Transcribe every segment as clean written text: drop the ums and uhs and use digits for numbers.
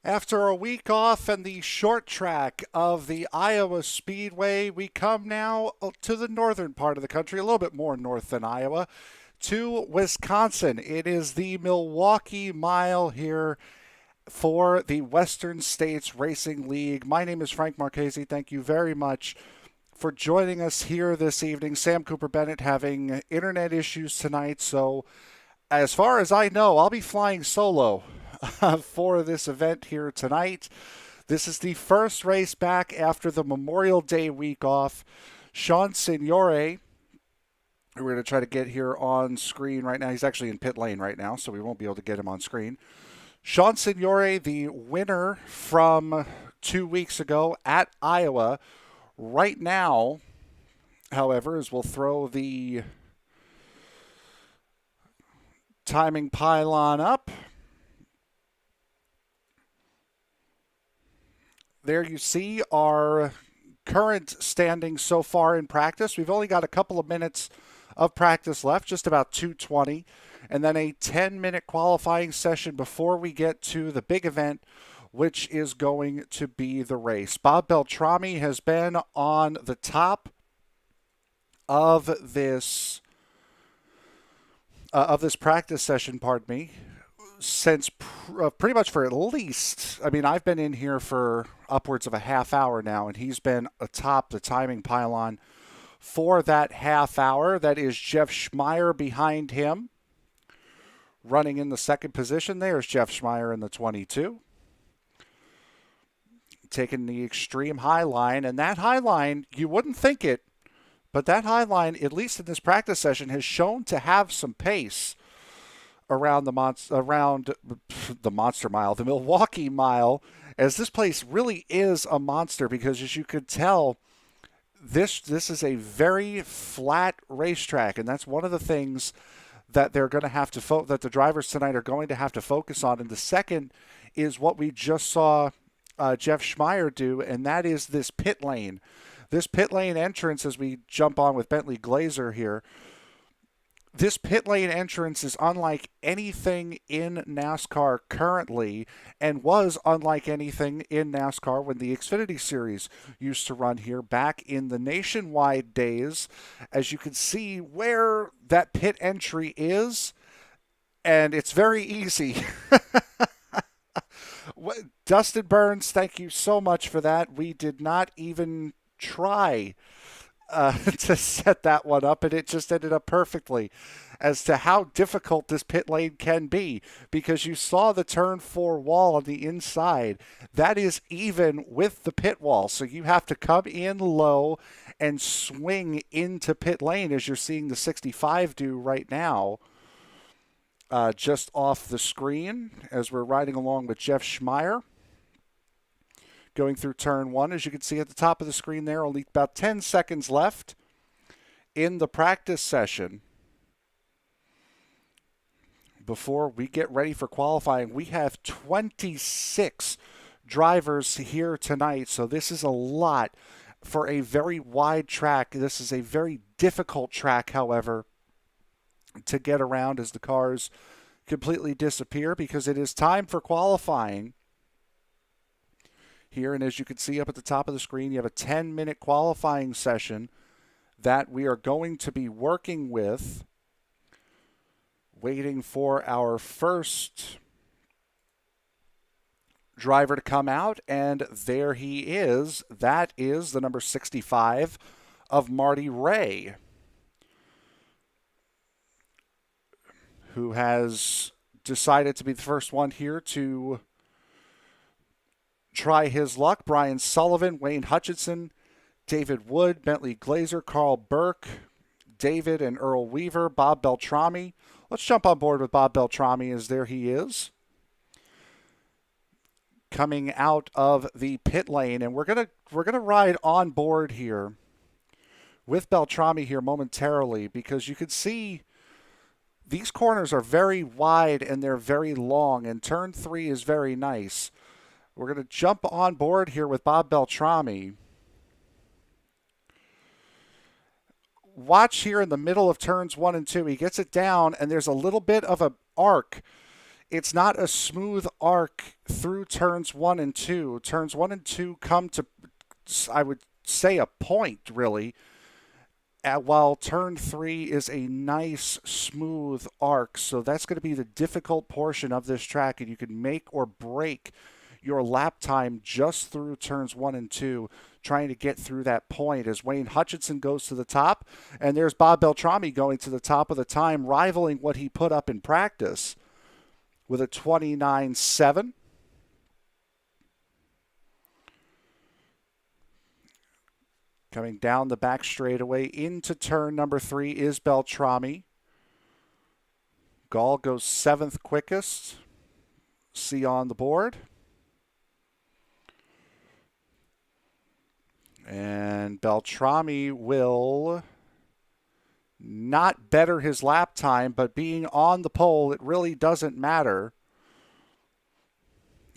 After a week off and the short track of the Iowa Speedway, we come now to the northern part of the country, a little bit more north than Iowa, to Wisconsin. It is the Milwaukee Mile here for the Western States Racing League. My name is Frank Marchese. Thank you very much for joining us here this evening. Sam Cooper Bennett having internet issues tonight, so as far as I know, I'll be flying solo for this event here tonight. This is the first race back after the Memorial Day week off. Sean Signore, who we're going to try to get here on screen right now. He's actually in pit lane right now, so we won't be able to get him on screen. Sean Signore, the winner from 2 weeks ago at Iowa. Right now, however, as we'll throw the timing pylon up. There you see our current standings so far in practice. We've only got a couple of minutes of practice left, just about 2:20, and then a 10-minute qualifying session before we get to the big event, which is going to be the race. Bob Beltrami has been on the top of this practice session, since pretty much for at least, I've been in here for upwards of a half hour now, and he's been atop the timing pylon for that half hour. That is Jeff Schmeier behind him. Running in the second position, there's Jeff Schmeier in the 22. Taking the extreme high line, and that high line, you wouldn't think it, but that high line, at least in this practice session, has shown to have some pace around the Monster Mile, the Milwaukee Mile, as this place really is a monster, because as you could tell, this is a very flat racetrack, and that's one of the things that they're going to have to that the drivers tonight are going to have to focus on. And the second is what we just saw Jeff Schmeier do, and that is this pit lane. This pit lane entrance, as we jump on with Bentley Glazer here, this pit lane entrance is unlike anything in NASCAR currently, and was unlike anything in NASCAR when the Xfinity Series used to run here back in the nationwide days. As you can see where that pit entry is, and it's very easy. Dustin Burns, thank you so much for that. We did not even try to set that one up, and it just ended up perfectly as to how difficult this pit lane can be, because you saw the turn 4 wall on the inside. That is even with the pit wall, so you have to come in low and swing into pit lane, as you're seeing the 65 do right now. Just off the screen as we're riding along with Jeff Schmeier. Going through turn 1, as you can see at the top of the screen there, only about 10 seconds left in the practice session before we get ready for qualifying. We have 26 drivers here tonight, so this is a lot for a very wide track. This is a very difficult track, however, to get around as the cars completely disappear, because it is time for qualifying here. And as you can see up at the top of the screen, you have a 10-minute qualifying session that we are going to be working with, waiting for our first driver to come out, and there he is. That is the number 65 of Marty Ray, who has decided to be the first one here to try his luck. Brian Sullivan, Wayne Hutchinson, David Wood, Bentley Glazer, Carl Burke, David and Earl Weaver, Bob Beltrami. Let's jump on board with Bob Beltrami, as there he is, coming out of the pit lane, and we're gonna ride on board here with Beltrami here momentarily, because you can see these corners are very wide and they're very long, and turn 3 is very nice. We're going to jump on board here with Bob Beltrami. Watch here in the middle of turns 1 and 2. He gets it down, and there's a little bit of an arc it's not a smooth arc through turns 1 and 2. Turns 1 and 2 come to, I would say, a point, really, while turn 3 is a nice, smooth arc. So that's going to be the difficult portion of this track, and you can make or break your lap time just through turns 1 and 2, trying to get through that point as Wayne Hutchinson goes to the top. And there's Bob Beltrami going to the top of the time, rivaling what he put up in practice with a 29.7. Coming down the back straightaway into turn number 3 is Beltrami. Gall goes 7th quickest. C on the board. And Beltrami will not better his lap time, but being on the pole, it really doesn't matter.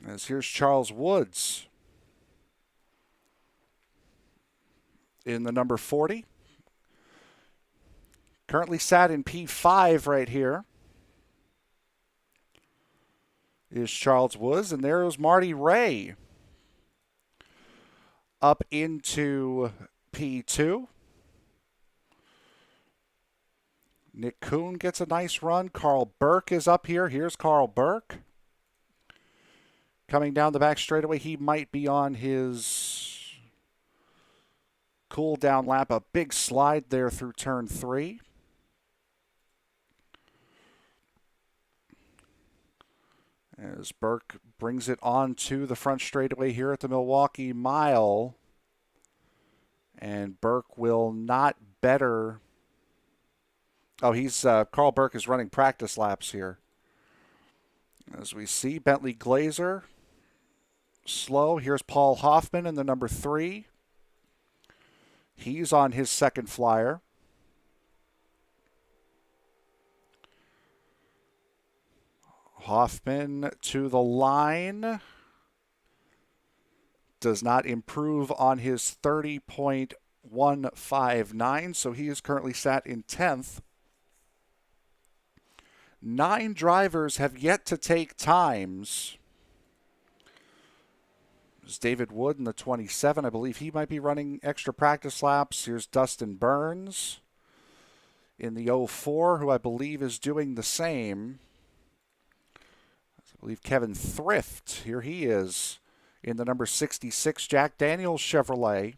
As here's Charles Woods in the number 40. Currently sat in P5 right here is Charles Woods, and there's Marty Ray up into P2. Nick Kuhn gets a nice run. Carl Burke is up here. Here's Carl Burke. Coming down the back straightaway, he might be on his cool down lap. A big slide there through turn 3. As Burke brings it on to the front straightaway here at the Milwaukee Mile. And Burke will not better. Oh, Carl Burke is running practice laps here. As we see, Bentley Glazer slow. Here's Paul Hoffman in the number 3. He's on his second flyer. Hoffman to the line. Does not improve on his 30.159, so he is currently sat in 10th. 9 drivers have yet to take times. There's David Wood in the 27. I believe he might be running extra practice laps. Here's Dustin Burns in the 04, who I believe is doing the same. I believe Kevin Thrift, here he is in the number 66 Jack Daniels Chevrolet.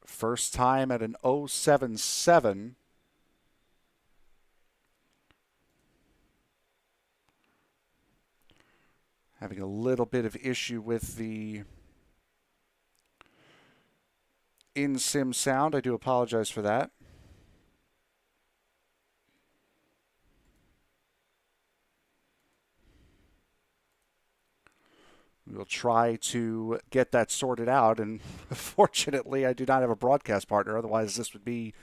First time at an 077. Having a little bit of issue with the in-sim sound. I do apologize for that. We'll try to get that sorted out, and fortunately I do not have a broadcast partner, otherwise this would be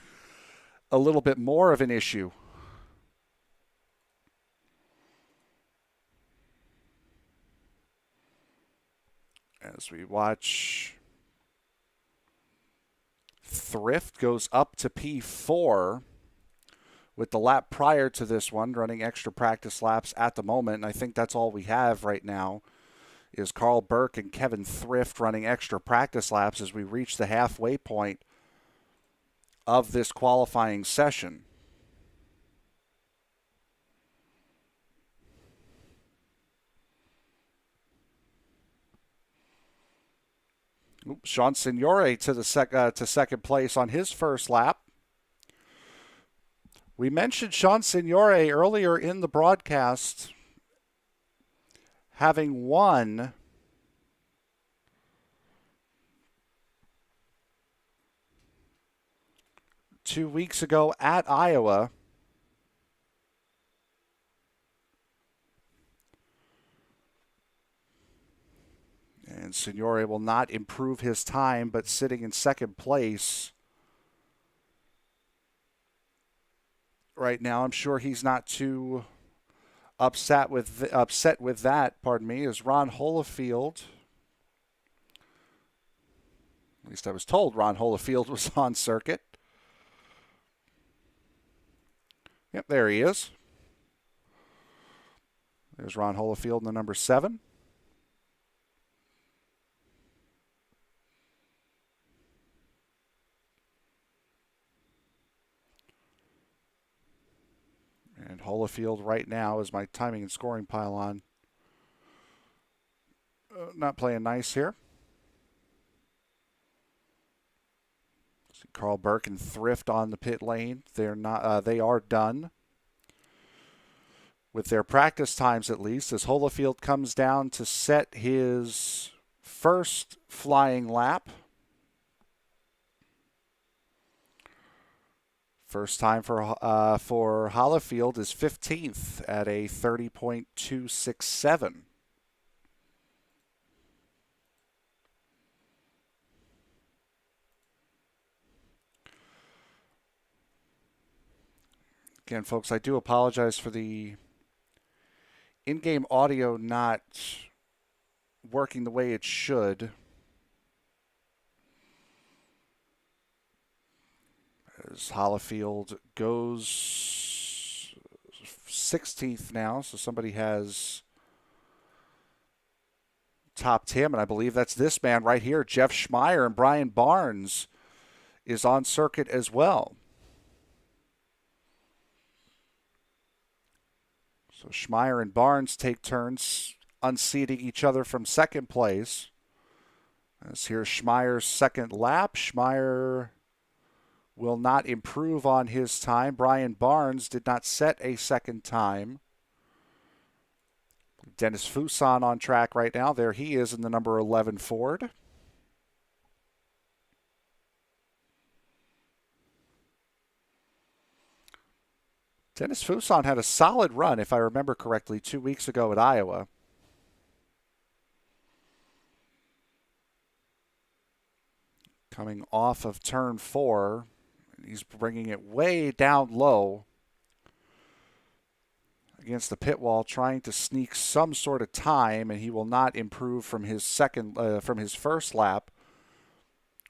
a little bit more of an issue. As we watch, Thrift goes up to P4 with the lap prior to this one, running extra practice laps at the moment, and I think that's all we have right now is Carl Burke and Kevin Thrift running extra practice laps as we reach the halfway point of this qualifying session. Sean Signore to second place on his first lap. We mentioned Sean Signore earlier in the broadcast having won two weeks ago at Iowa. And Signore will not improve his time, but sitting in second place right now. I'm sure he's not too upset with that, pardon me, is Ron Holofield. At least I was told Ron Holofield was on circuit. Yep, there he is. There's Ron Holofield in the number 7. And Holofield right now is my timing and scoring pylon. Not playing nice here. See Carl Burke and Thrift on the pit lane. They're not. They are done with their practice times, at least, as Holofield comes down to set his first flying lap. First time for Holofield is 15th at a 30.267. Again, folks, I do apologize for the in-game audio not working the way it should. As Holofield goes 16th now, so somebody has topped him, and I believe that's this man right here, Jeff Schmeier, and Brian Barnes is on circuit as well. So Schmeier and Barnes take turns unseating each other from second place. As here's Schmeier's second lap. Schmeier will not improve on his time. Brian Barnes did not set a second time. Dennis Fuson on track right now. There he is in the number 11 Ford. Dennis Fuson had a solid run, if I remember correctly, 2 weeks ago at Iowa. Coming off of turn 4. He's bringing it way down low against the pit wall, trying to sneak some sort of time, and he will not improve from his first lap,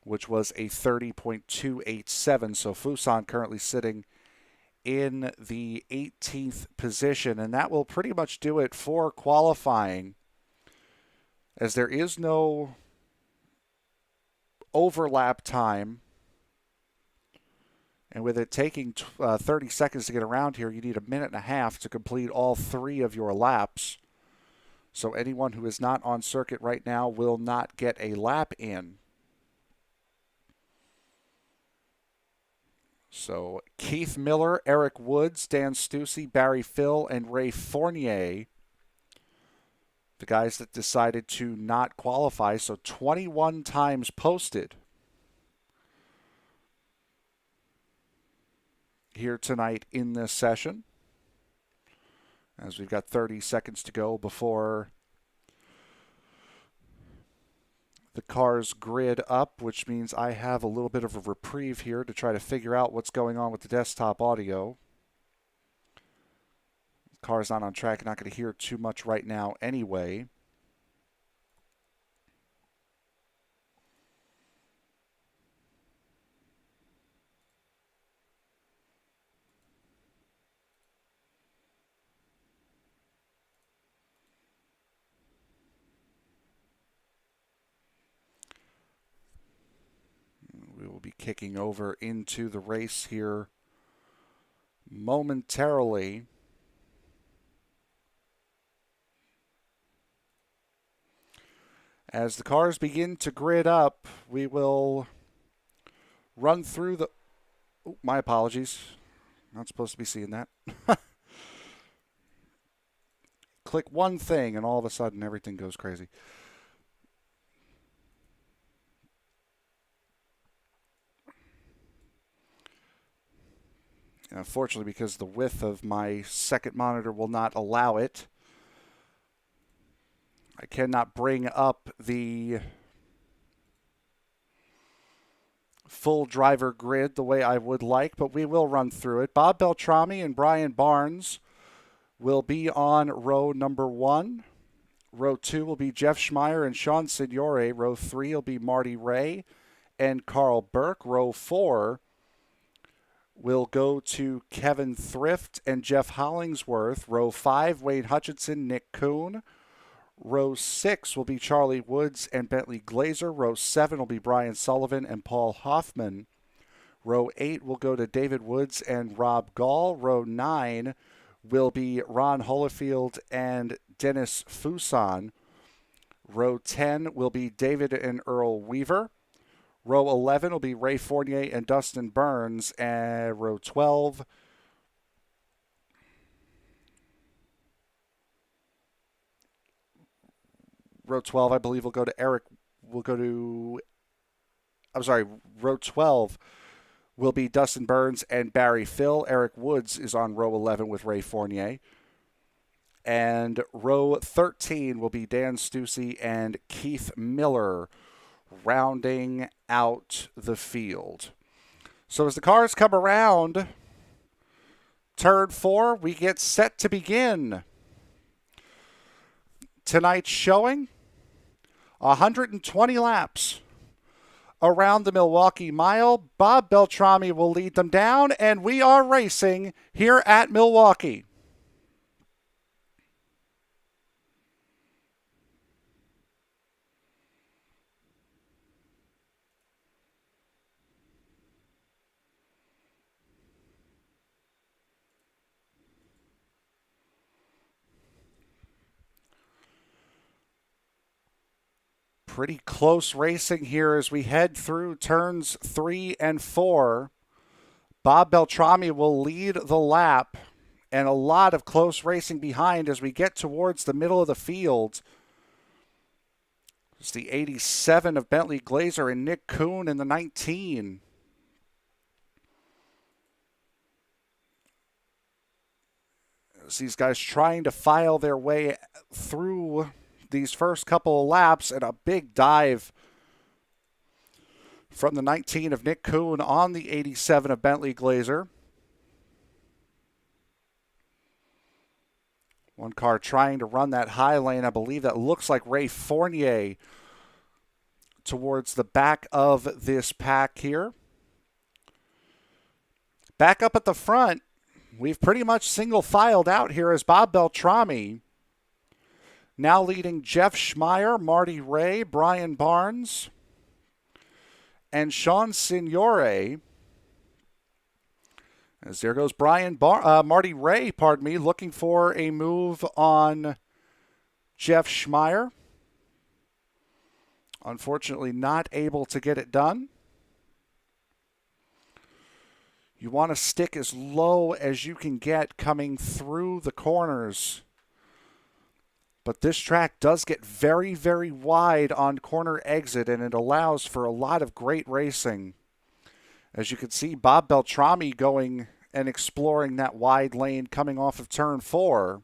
which was a 30.287. So Fuson currently sitting in the 18th position, and that will pretty much do it for qualifying, as there is no overlap time. And with it taking 30 seconds to get around here, you need a minute and a half to complete all 3 of your laps. So anyone who is not on circuit right now will not get a lap in. So Keith Miller, Eric Woods, Dan Stussy, Barry Phil, and Ray Fournier, the guys that decided to not qualify. So 21 times posted here tonight in this session, as we've got 30 seconds to go before the cars grid up, which means I have a little bit of a reprieve here to try to figure out what's going on with the desktop audio. The car's not on track, not going to hear too much right now anyway. We will be kicking over into the race here momentarily. As the cars begin to grid up, we will run through the... Oh, my apologies. Not supposed to be seeing that. Click one thing and all of a sudden everything goes crazy. Unfortunately, because the width of my second monitor will not allow it, I cannot bring up the full driver grid the way I would like, but we will run through it. Bob Beltrami and Brian Barnes will be on row number 1. Row 2 will be Jeff Schmeier and Sean Signore. Row 3 will be Marty Ray and Carl Burke. Row 4 will go to Kevin Thrift and Jeff Hollingsworth. Row 5, Wade Hutchinson, Nick Kuhn. Row 6 will be Charlie Woods and Bentley Glazer. Row 7 will be Brian Sullivan and Paul Hoffman. Row 8 will go to David Woods and Rob Gall. Row 9 will be Ron Holofield and Dennis Fuson. Row 10 will be David and Earl Weaver. Row 11 will be Ray Fournier and Dustin Burns. And row 12, I believe, will go to Eric. Row 12 will be Dustin Burns and Barry Phil. Eric Woods is on row 11 with Ray Fournier. And row 13 will be Dan Stussy and Keith Miller, rounding out the field. So as the cars come around turn 4, we get set to begin tonight's showing. 120 laps around the Milwaukee Mile. Bob Beltrami will lead them down, and we are racing here at Milwaukee. Pretty close racing here as we head through turns 3 and 4. Bob Beltrami will lead the lap, and a lot of close racing behind as we get towards the middle of the field. It's the 87 of Bentley Glazer and Nick Kuhn in the 19. As these guys trying to file their way through these first couple of laps, and a big dive from the 19 of Nick Kuhn on the 87 of Bentley Glazer. One car trying to run that high lane. I believe that looks like Ray Fournier towards the back of this pack here. Back up at the front, we've pretty much single filed out here as Bob Beltrami now leading Jeff Schmeier, Marty Ray, Brian Barnes, and Sean Signore. As there goes Marty Ray, looking for a move on Jeff Schmeier. Unfortunately, not able to get it done. You want to stick as low as you can get coming through the corners. But this track does get very, very wide on corner exit, and it allows for a lot of great racing. As you can see, Bob Beltrami going and exploring that wide lane coming off of turn 4.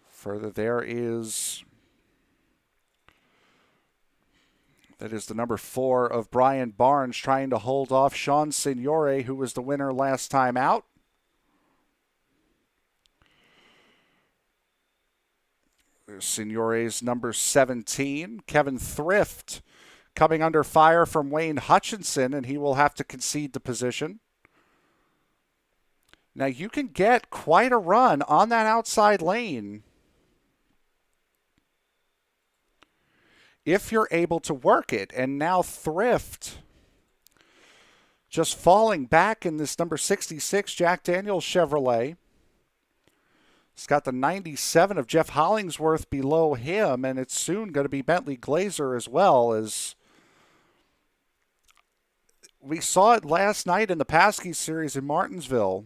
Further, that is the number 4 of Brian Barnes trying to hold off Sean Signore, who was the winner last time out. There's Signore's number 17. Kevin Thrift coming under fire from Wayne Hutchinson, and he will have to concede the position. Now you can get quite a run on that outside lane if you're able to work it. And now Thrift just falling back in this number 66 Jack Daniels Chevrolet. It's got the 97 of Jeff Hollingsworth below him, and it's soon going to be Bentley Glazer as well. As we saw it last night in the Paskey Series in Martinsville.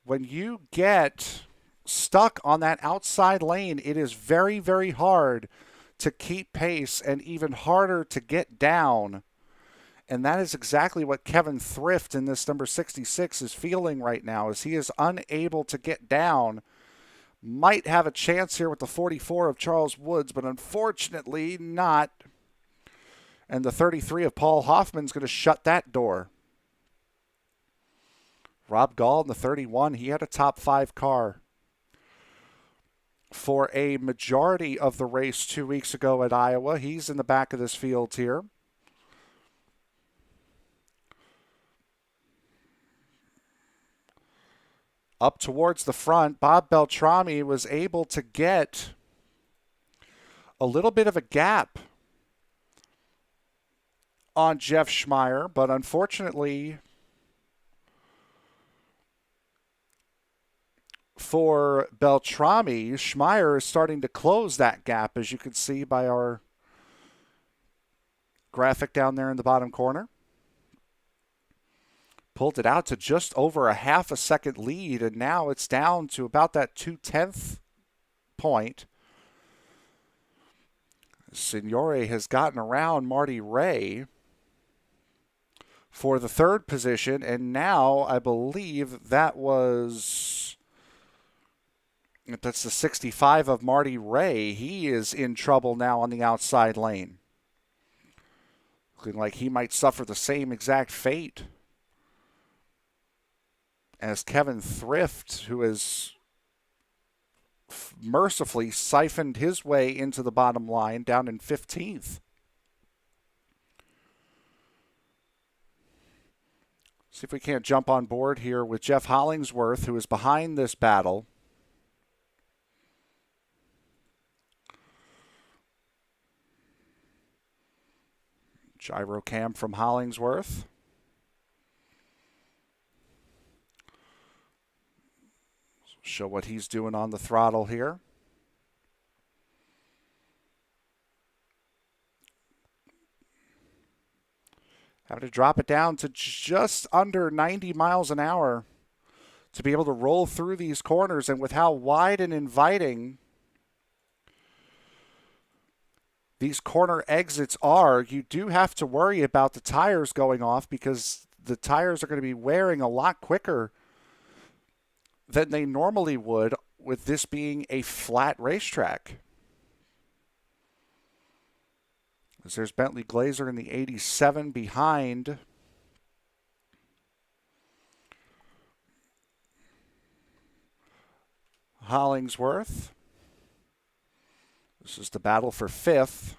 When you get stuck on that outside lane, it is very, very hard to keep pace and even harder to get down. And that is exactly what Kevin Thrift in this number 66 is feeling right now, as he is unable to get down. Might have a chance here with the 44 of Charles Woods, but unfortunately not. And the 33 of Paul Hoffman is going to shut that door. Rob Gall in the 31, he had a top 5 car for a majority of the race 2 weeks ago at Iowa. He's in the back of this field here. up towards the front. Bob Beltrami was able to get a little bit of a gap on Jeff Schmeier, but unfortunately for Beltrami, Schmeier is starting to close that gap, as you can see by our graphic down there in the bottom corner. Pulled it out to just over a half a second lead, and now it's down to about that 2/10 point. Signore has gotten around Marty Ray for the third position, and now I believe that's the 65 of Marty Ray. He is in trouble now on the outside lane. Looking like he might suffer the same exact fate as Kevin Thrift, who has mercifully siphoned his way into the bottom line down in 15th. See if we can't jump on board here with Jeff Hollingsworth, who is behind this battle. Gyro cam from Hollingsworth. Show what he's doing on the throttle here. Having to drop it down to just under 90 miles an hour to be able to roll through these corners. And with how wide and inviting these corner exits are, you do have to worry about the tires going off, because the tires are going to be wearing a lot quicker than they normally would, with this being a flat racetrack. As there's Bentley Glazer in the 87 behind Hollingsworth. This is the battle for fifth.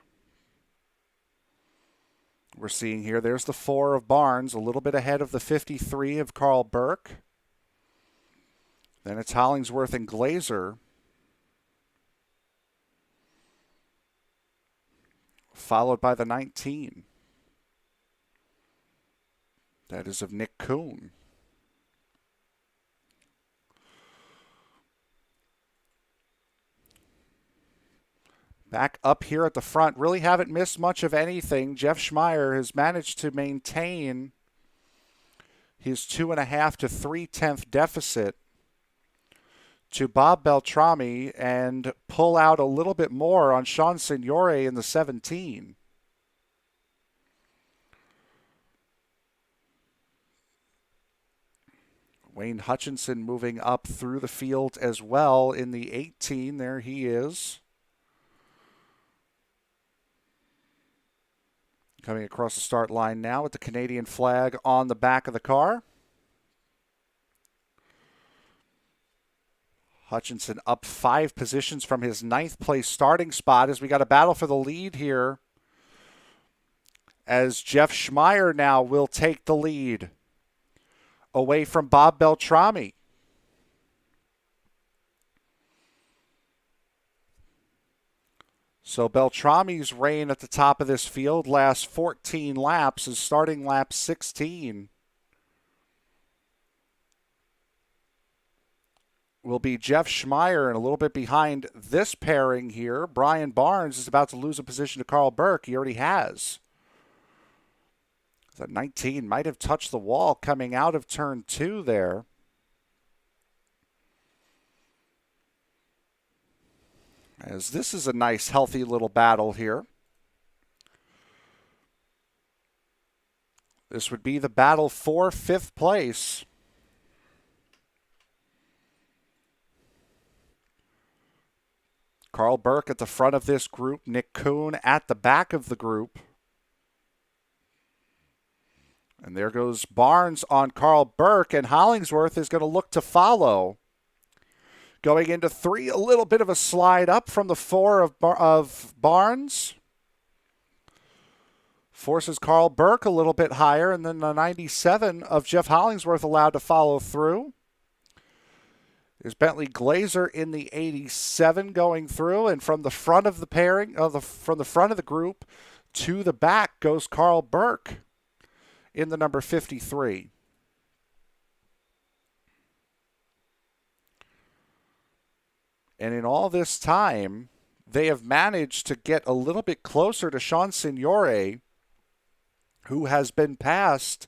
We're seeing here, there's the 4 of Barnes, a little bit ahead of the 53 of Carl Burke. Then it's Hollingsworth and Glazer, followed by the 19. That is of Nick Kuhn. Back up here at the front, really haven't missed much of anything. Jeff Schmeier has managed to maintain his 2.5 to 3/10 deficit to Bob Beltrami and pull out a little bit more on Sean Signore in the 17. Wayne Hutchinson moving up through the field as well in the 18. There he is. Coming across the start line now with the Canadian flag on the back of the car. Hutchinson up 5 positions from his 9th place starting spot, as we got a battle for the lead here, as Jeff Schmeier now will take the lead away from Bob Beltrami. So Beltrami's reign at the top of this field lasts 14 laps, is starting lap 16. Will be Jeff Schmeier, and a little bit behind this pairing here, Brian Barnes is about to lose a position to Carl Burke. He already has. That 19 might have touched the wall coming out of turn 2 there. As this is a nice, healthy little battle here. This would be the battle for 5th place. Carl Burke at the front of this group, Nick Kuhn at the back of the group. And there goes Barnes on Carl Burke, and Hollingsworth is going to look to follow. Going into 3, a little bit of a slide up from the 4 of Barnes. Forces Carl Burke a little bit higher, and then the 97 of Jeff Hollingsworth allowed to follow through. is Bentley Glazer in the 87 going through, and from the front of the pairing, from the front of the group to the back goes Carl Burke in the number 53. And in all this time, they have managed to get a little bit closer to Sean Signore, who has been passed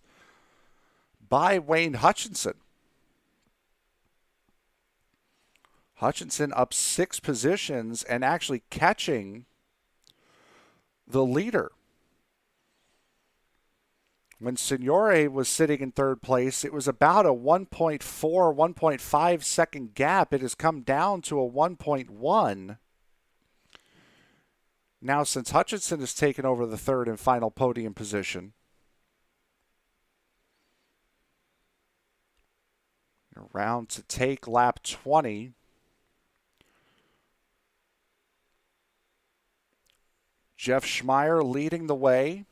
by Wayne Hutchinson. Hutchinson up 6 positions and actually catching the leader. When Signore was sitting in third place, it was about a 1.4, 1.5 second gap. It has come down to a 1.1. Now, since Hutchinson has taken over the third and final podium position, around to take lap 20. Jeff Schmeier leading the way.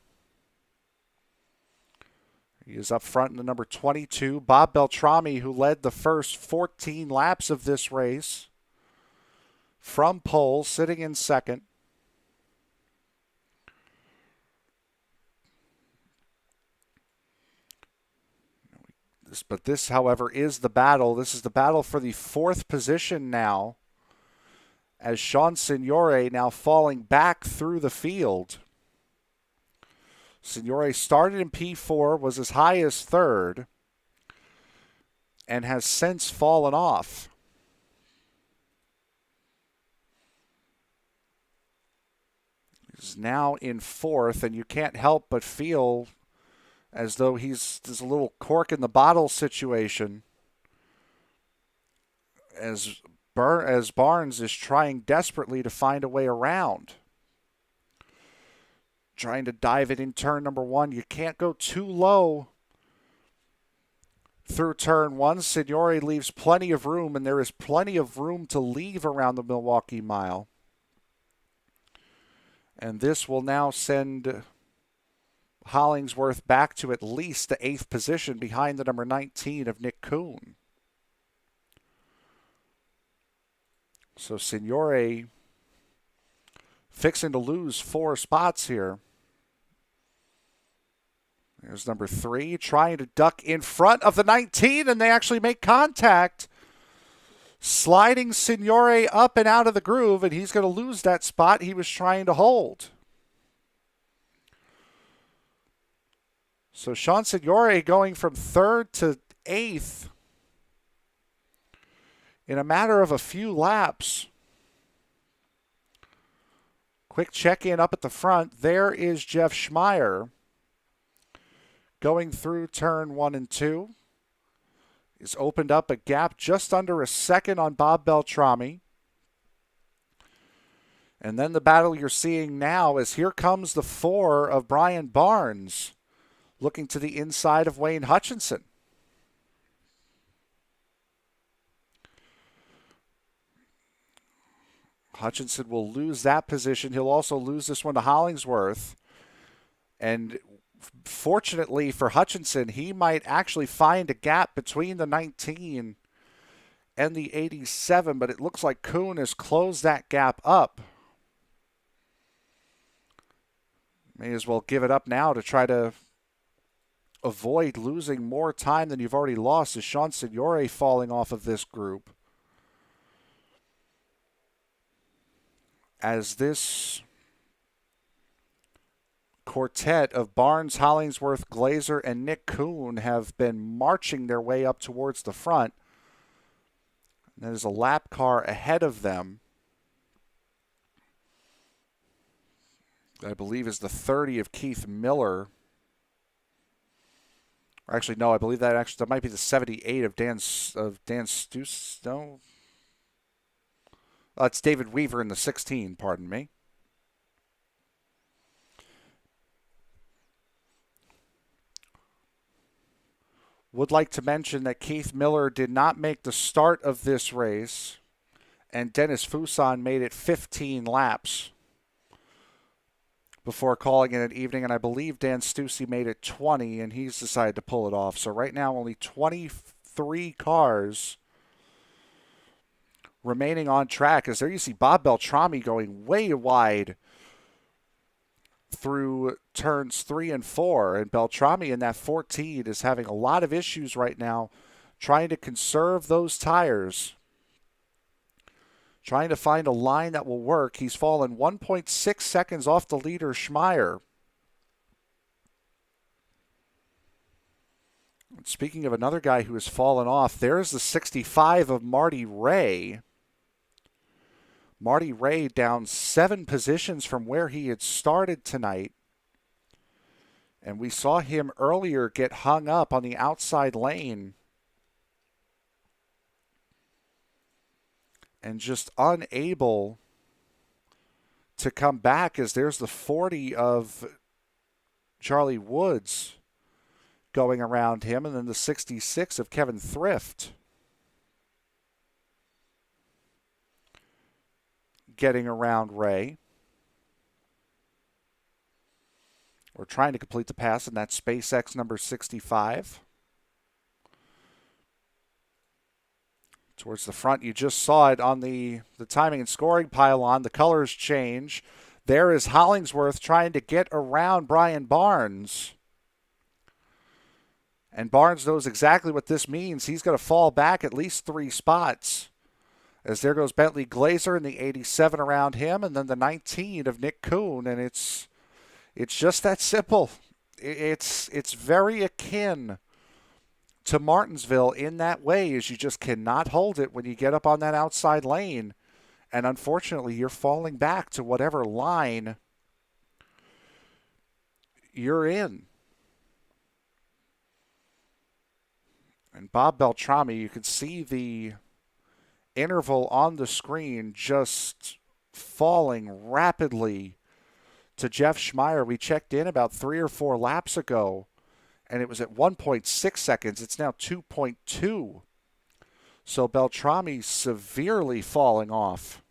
He is up front in the number 22. Bob Beltrami, who led the first 14 laps of this race, from pole, sitting in second. But this, however, is the battle. This is the battle for the 4th position now, as Sean Signore now falling back through the field. Signore started in P4, was as high as 3rd, and has since fallen off. He's now in 4th, and you can't help but feel as though there's a little cork in the bottle situation as Barnes is trying desperately to find a way around. Trying to dive it in turn number 1. You can't go too low through turn 1. Signore leaves plenty of room, and there is plenty of room to leave around the Milwaukee Mile. And this will now send Hollingsworth back to at least the 8th position behind the number 19 of Nick Kuhn. So Signore fixing to lose 4 spots here. There's number 3 trying to duck in front of the 19, and they actually make contact, sliding Signore up and out of the groove, and he's going to lose that spot he was trying to hold. So Sean Signore going from 3rd to 8th in a matter of a few laps. Quick check-in up at the front. There is Jeff Schmeier going through turn 1 and 2. He's opened up a gap just under a second on Bob Beltrami. And then the battle you're seeing now is here comes the 4 of Brian Barnes, looking to the inside of Wayne Hutchinson. Hutchinson will lose that position. He'll also lose this one to Hollingsworth. And fortunately for Hutchinson, he might actually find a gap between the 19 and the 87, but it looks like Kuhn has closed that gap up. May as well give it up now to try to avoid losing more time than you've already lost, as Sean Signore falling off of this group. As this quartet of Barnes, Hollingsworth, Glazer, and Nick Kuhn have been marching their way up towards the front. There's a lap car ahead of them. I believe is the 30 of Keith Miller. Or actually, no, I believe that might be the 78 of Dan Stus. No. It's David Weaver in the 16, pardon me. Would like to mention that Keith Miller did not make the start of this race, and Dennis Fuson made it 15 laps before calling it an evening, and I believe Dan Stussy made it 20, and he's decided to pull it off. So right now, only 23 cars remaining on track. As there you see Bob Beltrami going way wide through turns 3 and 4. And Beltrami in that 14 is having a lot of issues right now trying to conserve those tires, trying to find a line that will work. He's fallen 1.6 seconds off the leader, Schmeier. Speaking of another guy who has fallen off, there's the 65 of Marty Ray. Marty Ray down 7 positions from where he had started tonight. And we saw him earlier get hung up on the outside lane and just unable to come back, as there's the 40 of Charlie Woods going around him, and then the 66 of Kevin Thrift getting around Ray. We're trying to complete the pass in that SpaceX number 65. Towards the front, you just saw it on the timing and scoring pylon. The colors change. There is Hollingsworth trying to get around Brian Barnes. And Barnes knows exactly what this means. He's going to fall back at least 3 spots. As there goes Bentley Glazer in the 87 around him, and then the 19 of Nick Kuhn. And it's just that simple. It's very akin to Martinsville in that way, as you just cannot hold it when you get up on that outside lane. And unfortunately, you're falling back to whatever line you're in. And Bob Beltrami, you can see the interval on the screen just falling rapidly to Jeff Schmeier. We checked in about 3 or 4 laps ago, and it was at 1.6 seconds. It's now 2.2. So Beltrami severely falling off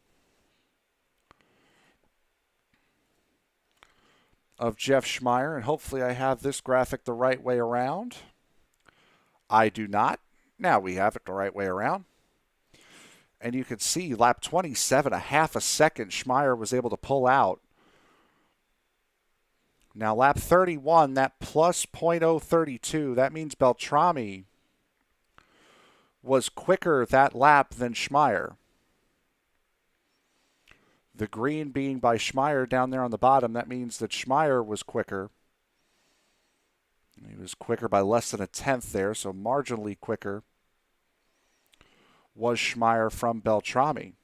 of Jeff Schmeier. And hopefully I have this graphic the right way around. I do not. Now we have it the right way around. And you can see lap 27, a half a second Schmeier was able to pull out. Now lap 31, that plus .032, that means Beltrami was quicker that lap than Schmeier. The green being by Schmeier down there on the bottom, that means that Schmeier was quicker. He was quicker by less than a tenth there, so marginally quicker was Schmeier from Beltrami.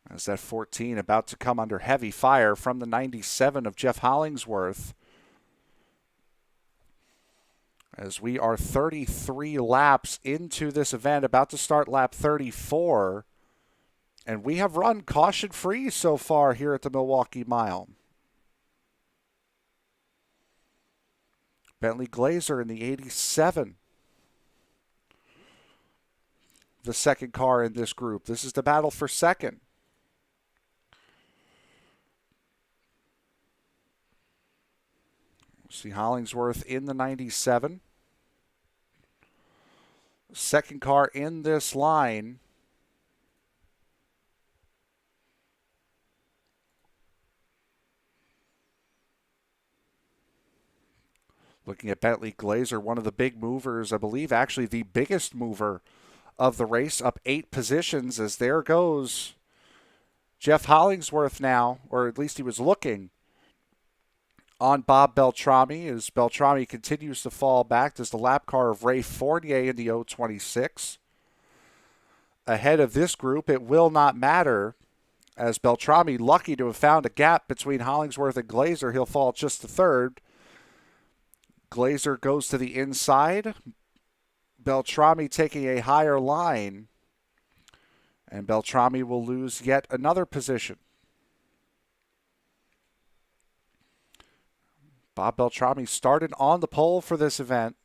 As that 14 about to come under heavy fire from the 97 of Jeff Hollingsworth. As we are 33 laps into this event, about to start lap 34. And we have run caution-free so far here at the Milwaukee Mile. Bentley Glazer in the 87. The second car in this group. This is the battle for second. See Hollingsworth in the 97. Second car in this line. Looking at Bentley Glazer, one of the big movers, I believe actually the biggest mover of the race, up 8 positions, as there goes Jeff Hollingsworth now, or at least he was looking on Bob Beltrami, as Beltrami continues to fall back. There's the lap car of Ray Fournier in the 026. Ahead of this group, it will not matter, as Beltrami, lucky to have found a gap between Hollingsworth and Glazer. He'll fall just to third. Glazer goes to the inside. Beltrami taking a higher line. And Beltrami will lose yet another position. Bob Beltrami started on the pole for this event.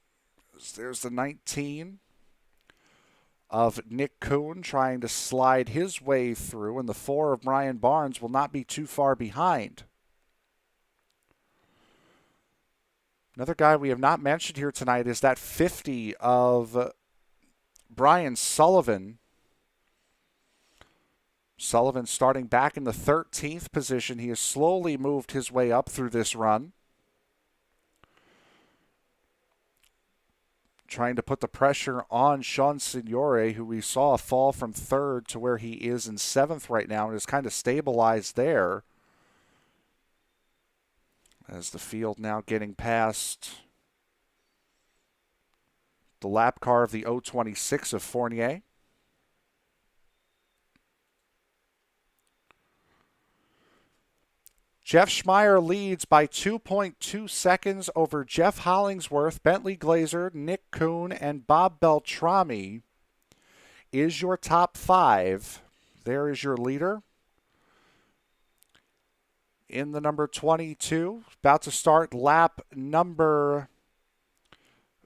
There's the 19 of Nick Kuhn trying to slide his way through, and the 4 of Brian Barnes will not be too far behind. Another guy we have not mentioned here tonight is that 50 of Brian Sullivan. Sullivan starting back in the 13th position. He has slowly moved his way up through this run, trying to put the pressure on Sean Signore, who we saw fall from 3rd to where he is in 7th right now and is kind of stabilized there. As the field now getting past the lap car of the 026 of Fournier. Jeff Schmeier leads by 2.2 seconds over Jeff Hollingsworth, Bentley Glazer, Nick Kuhn, and Bob Beltrami is your top 5. There is your leader. In the number 22, about to start lap number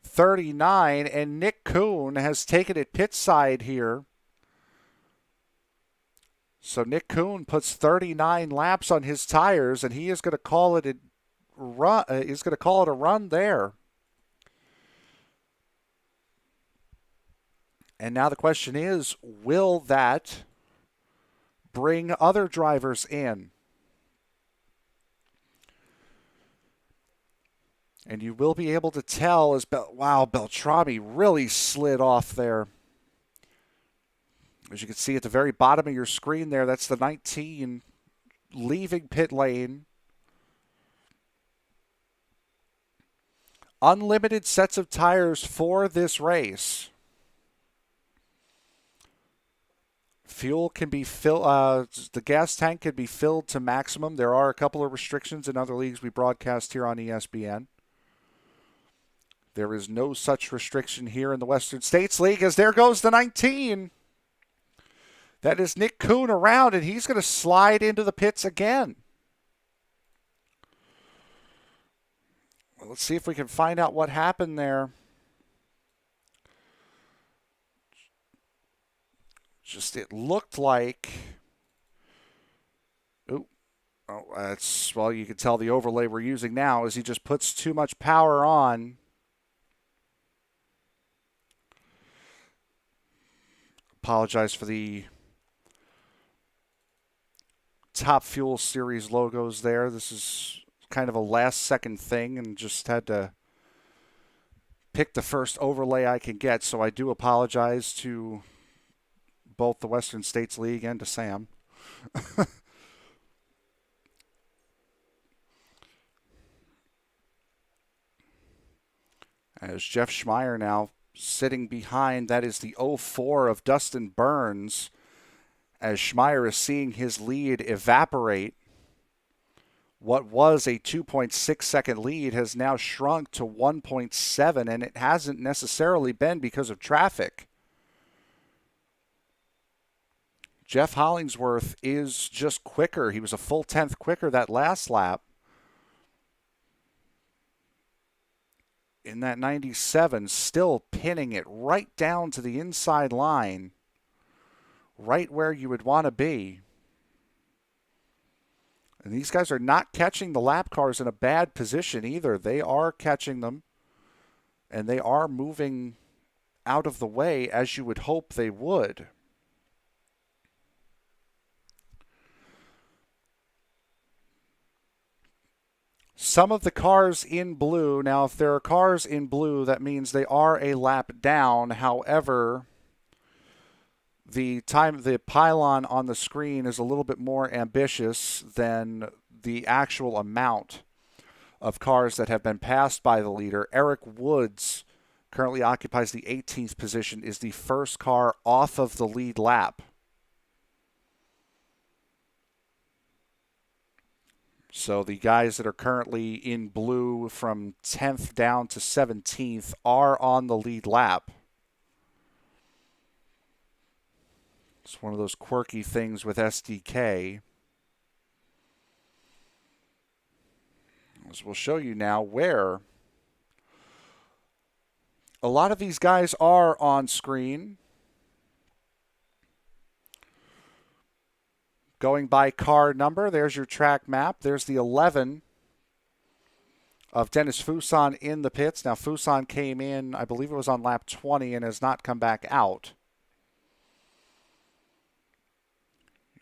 39, and Nick Kuhn has taken it pit side here. So Nick Kuhn puts 39 laps on his tires, and he is going to call it a run. He's going to call it a run there. And now the question is, will that bring other drivers in? And you will be able to tell as wow, Beltrami really slid off there. As you can see at the very bottom of your screen there, that's the 19 leaving pit lane. Unlimited sets of tires for this race. Fuel can be filled, the gas tank can be filled to maximum. There are a couple of restrictions in other leagues we broadcast here on ESPN. There is no such restriction here in the Western States League, as there goes the 19. That is Nick Kuhn around, and he's going to slide into the pits again. Well, let's see if we can find out what happened there. Just it looked like... that's, well, you can tell the overlay we're using now is he just puts too much power on. Apologize for the Top Fuel Series logos there. This is kind of a last-second thing and just had to pick the first overlay I can get, so I do apologize to both the Western States League and to Sam. As Jeff Schmeier now sitting behind, that is the 04 of Dustin Burns, as Schmeier is seeing his lead evaporate. What was a 2.6 second lead has now shrunk to 1.7, and it hasn't necessarily been because of traffic. Jeff Hollingsworth is just quicker. He was a full 10th quicker that last lap. In that 97, still pinning it right down to the inside line, right where you would want to be. And these guys are not catching the lap cars in a bad position either. They are catching them, and they are moving out of the way as you would hope they would. Some of the cars in blue, now if there are cars in blue, that means they are a lap down. However, the pylon on the screen is a little bit more ambitious than the actual amount of cars that have been passed by the leader. Eric Woods currently occupies the 18th position, is the first car off of the lead lap. So the guys that are currently in blue from 10th down to 17th are on the lead lap. It's one of those quirky things with SDK. As we'll show you now where a lot of these guys are on screen. Going by car number, there's your track map. There's the 11 of Dennis Fuson in the pits. Now, Fuson came in, I believe it was on lap 20, and has not come back out.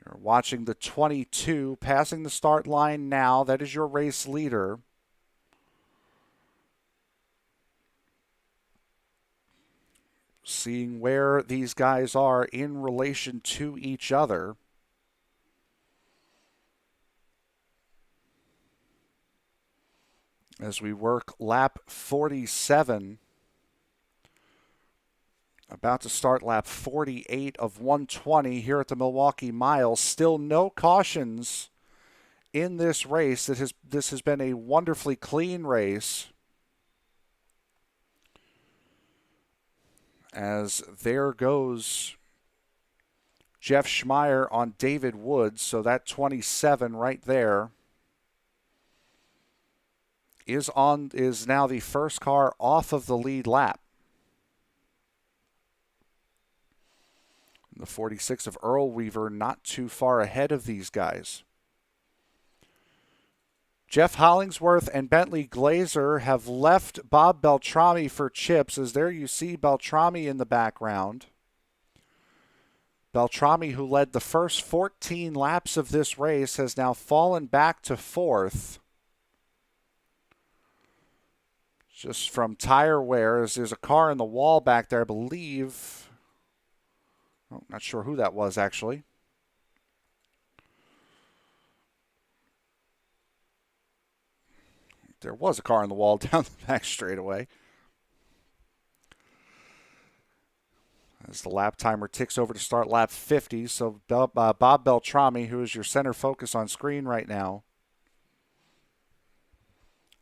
You're watching the 22 passing the start line now. That is your race leader. Seeing where these guys are in relation to each other. As we work lap 47. About to start lap 48 of 120 here at the Milwaukee Mile. Still no cautions in this race. This has been a wonderfully clean race. As there goes Jeff Schmeier on David Woods. So that 27 right there is now the first car off of the lead lap. The 46 of Earl Weaver not too far ahead of these guys. Jeff Hollingsworth and Bentley Glazer have left Bob Beltrami for chips, as there you see Beltrami in the background. Beltrami, who led the first 14 laps of this race, has now fallen back to fourth. Just from tire wear, as there's a car in the wall back there, I believe. Oh, not sure who that was, actually. There was a car in the wall down the back straightaway. As the lap timer ticks over to start lap 50, so Bob Beltrami, who is your center focus on screen right now,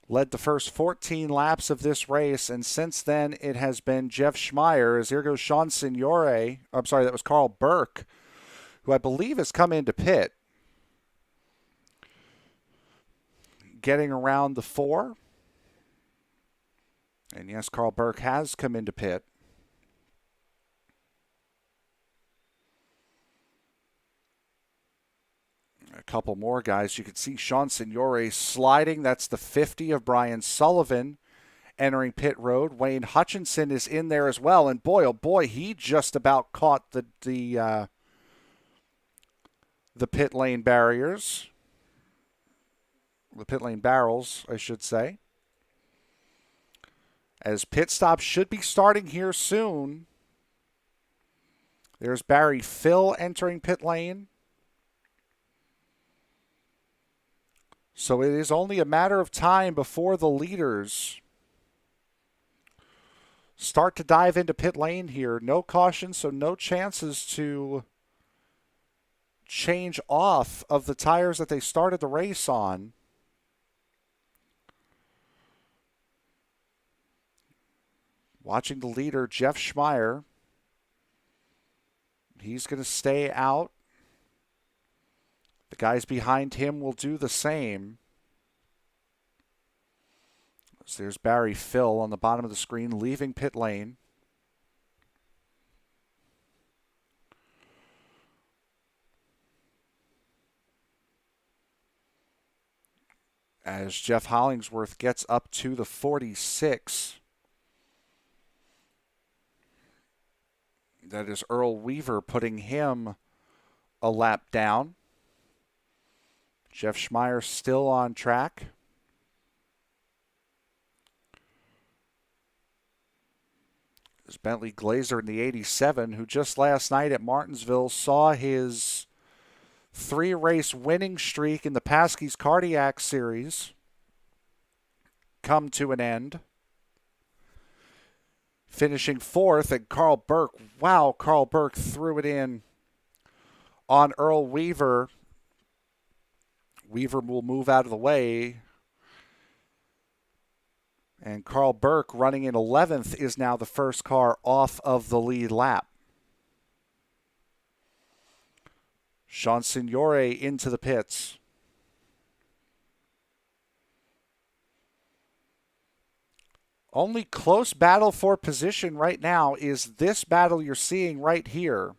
led the first 14 laps of this race, and since then it has been Jeff Schmeier. As here goes Sean Signore. I'm sorry, that was Carl Burke, who I believe has come into pit. Getting around the 4. And yes, Carl Burke has come into pit. A couple more guys. You can see Sean Signore sliding. That's the 50 of Brian Sullivan entering pit road. Wayne Hutchinson is in there as well. And boy, oh boy, he just about caught the pit lane barriers. The pit lane barrels, I should say. As pit stops should be starting here soon. There's Barry Phil entering pit lane. So it is only a matter of time before the leaders start to dive into pit lane here. No caution, so no chances to change off of the tires that they started the race on. Watching the leader, Jeff Schmeier. He's going to stay out. The guys behind him will do the same. So there's Barry Phil on the bottom of the screen, leaving pit lane. As Jeff Hollingsworth gets up to the 46. That is Earl Weaver putting him a lap down. Jeff Schmeier still on track. There's Bentley Glazer in the 87, who just last night at Martinsville saw his 3-race winning streak in the Paskey's Cardiac Series come to an end. Finishing fourth, and Carl Burke, wow, Carl Burke threw it in on Earl Weaver. Weaver will move out of the way. And Carl Burke, running in 11th, is now the first car off of the lead lap. Sean Signore into the pits. Only close battle for position right now is this battle you're seeing right here.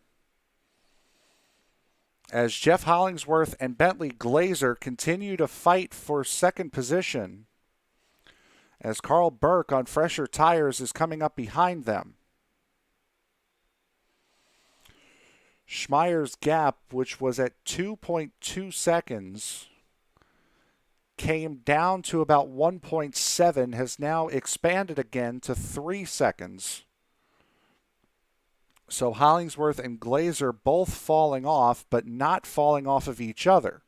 As Jeff Hollingsworth and Bentley Glazer continue to fight for second position. as Carl Burke on fresher tires is coming up behind them. Schmeier's gap, which was at 2.2 seconds, came down to about 1.7, has now expanded again to 3 seconds. So Hollingsworth and Glazer both falling off, but not falling off of each other.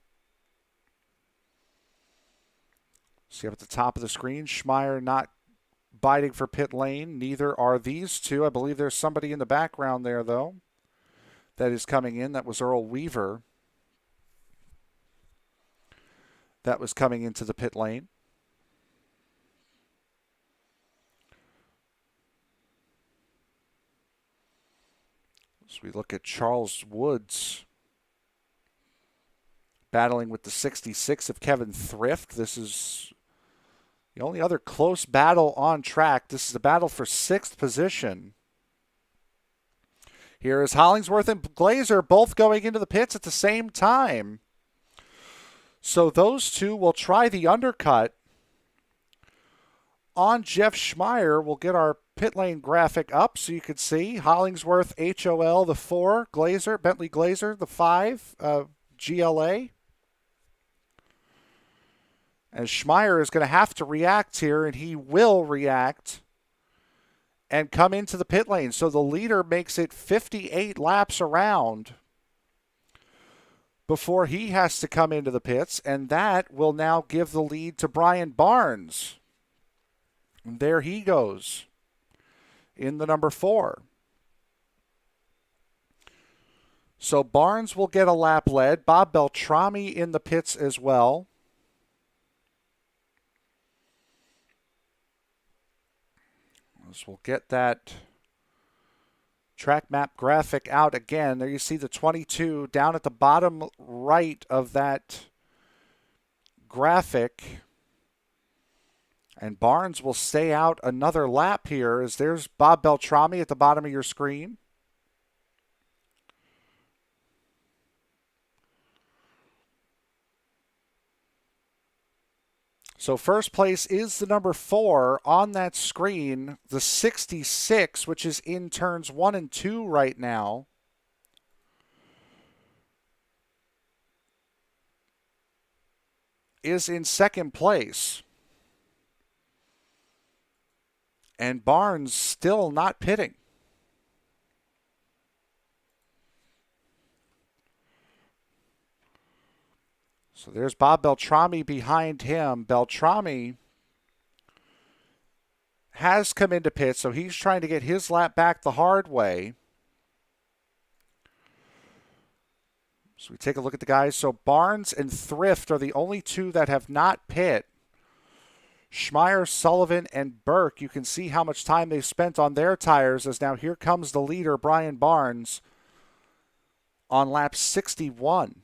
See up at the top of the screen, Schmeier not biting for pit lane. Neither are these two. I believe there's somebody in the background there, though, that is coming in. That was Earl Weaver. That was coming into the pit lane. So we look at Charles Woods battling with the 66 of Kevin Thrift. This is the only other close battle on track. This is a battle for 6th position. Here is Hollingsworth and Glazer both going into the pits at the same time. So those two will try the undercut on Jeff Schmeier. We'll get our pit lane graphic up so you can see Hollingsworth, HOL, the 4, Glazer, Bentley Glazer, the 5, GLA. And Schmeier is going to have to react here, and he will react and come into the pit lane. So the leader makes it 58 laps around before he has to come into the pits, and that will now give the lead to Brian Barnes. And there he goes in the number 4. So Barnes will get a lap lead. Bob Beltrami in the pits as well. So we'll get that track map graphic out again. There you see the 22 down at the bottom right of that graphic. And Barnes will stay out another lap here as there's Bob Beltrami at the bottom of your screen. So first place is the number 4 on that screen, the 66, which is in turns 1 and 2 right now. Is in second place. And Barnes still not pitting. So there's Bob Beltrami behind him. Beltrami has come into pit, so he's trying to get his lap back the hard way. So we take a look at the guys. So Barnes and Thrift are the only two that have not pit. Schmeier, Sullivan, and Burke, you can see how much time they've spent on their tires as now here comes the leader, Brian Barnes, on lap 61.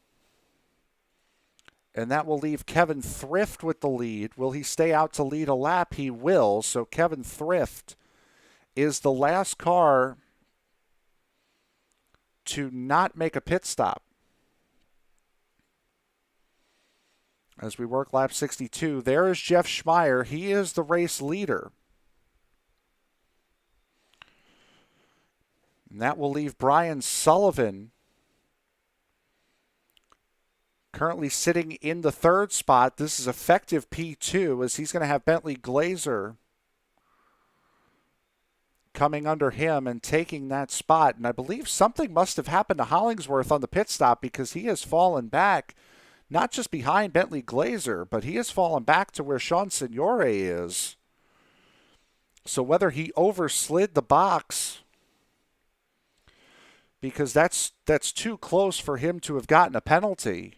And that will leave Kevin Thrift with the lead. Will he stay out to lead a lap? He will. So Kevin Thrift is the last car to not make a pit stop. As we work lap 62, there is Jeff Schmeier. He is the race leader. And that will leave Brian Sullivan currently sitting in the 3rd spot. This is effective P2 as he's going to have Bentley Glazer coming under him and taking that spot. And I believe something must have happened to Hollingsworth on the pit stop because he has fallen back, not just behind Bentley Glazer, but he has fallen back to where Sean Signore is. So whether he overslid the box, because that's too close for him to have gotten a penalty,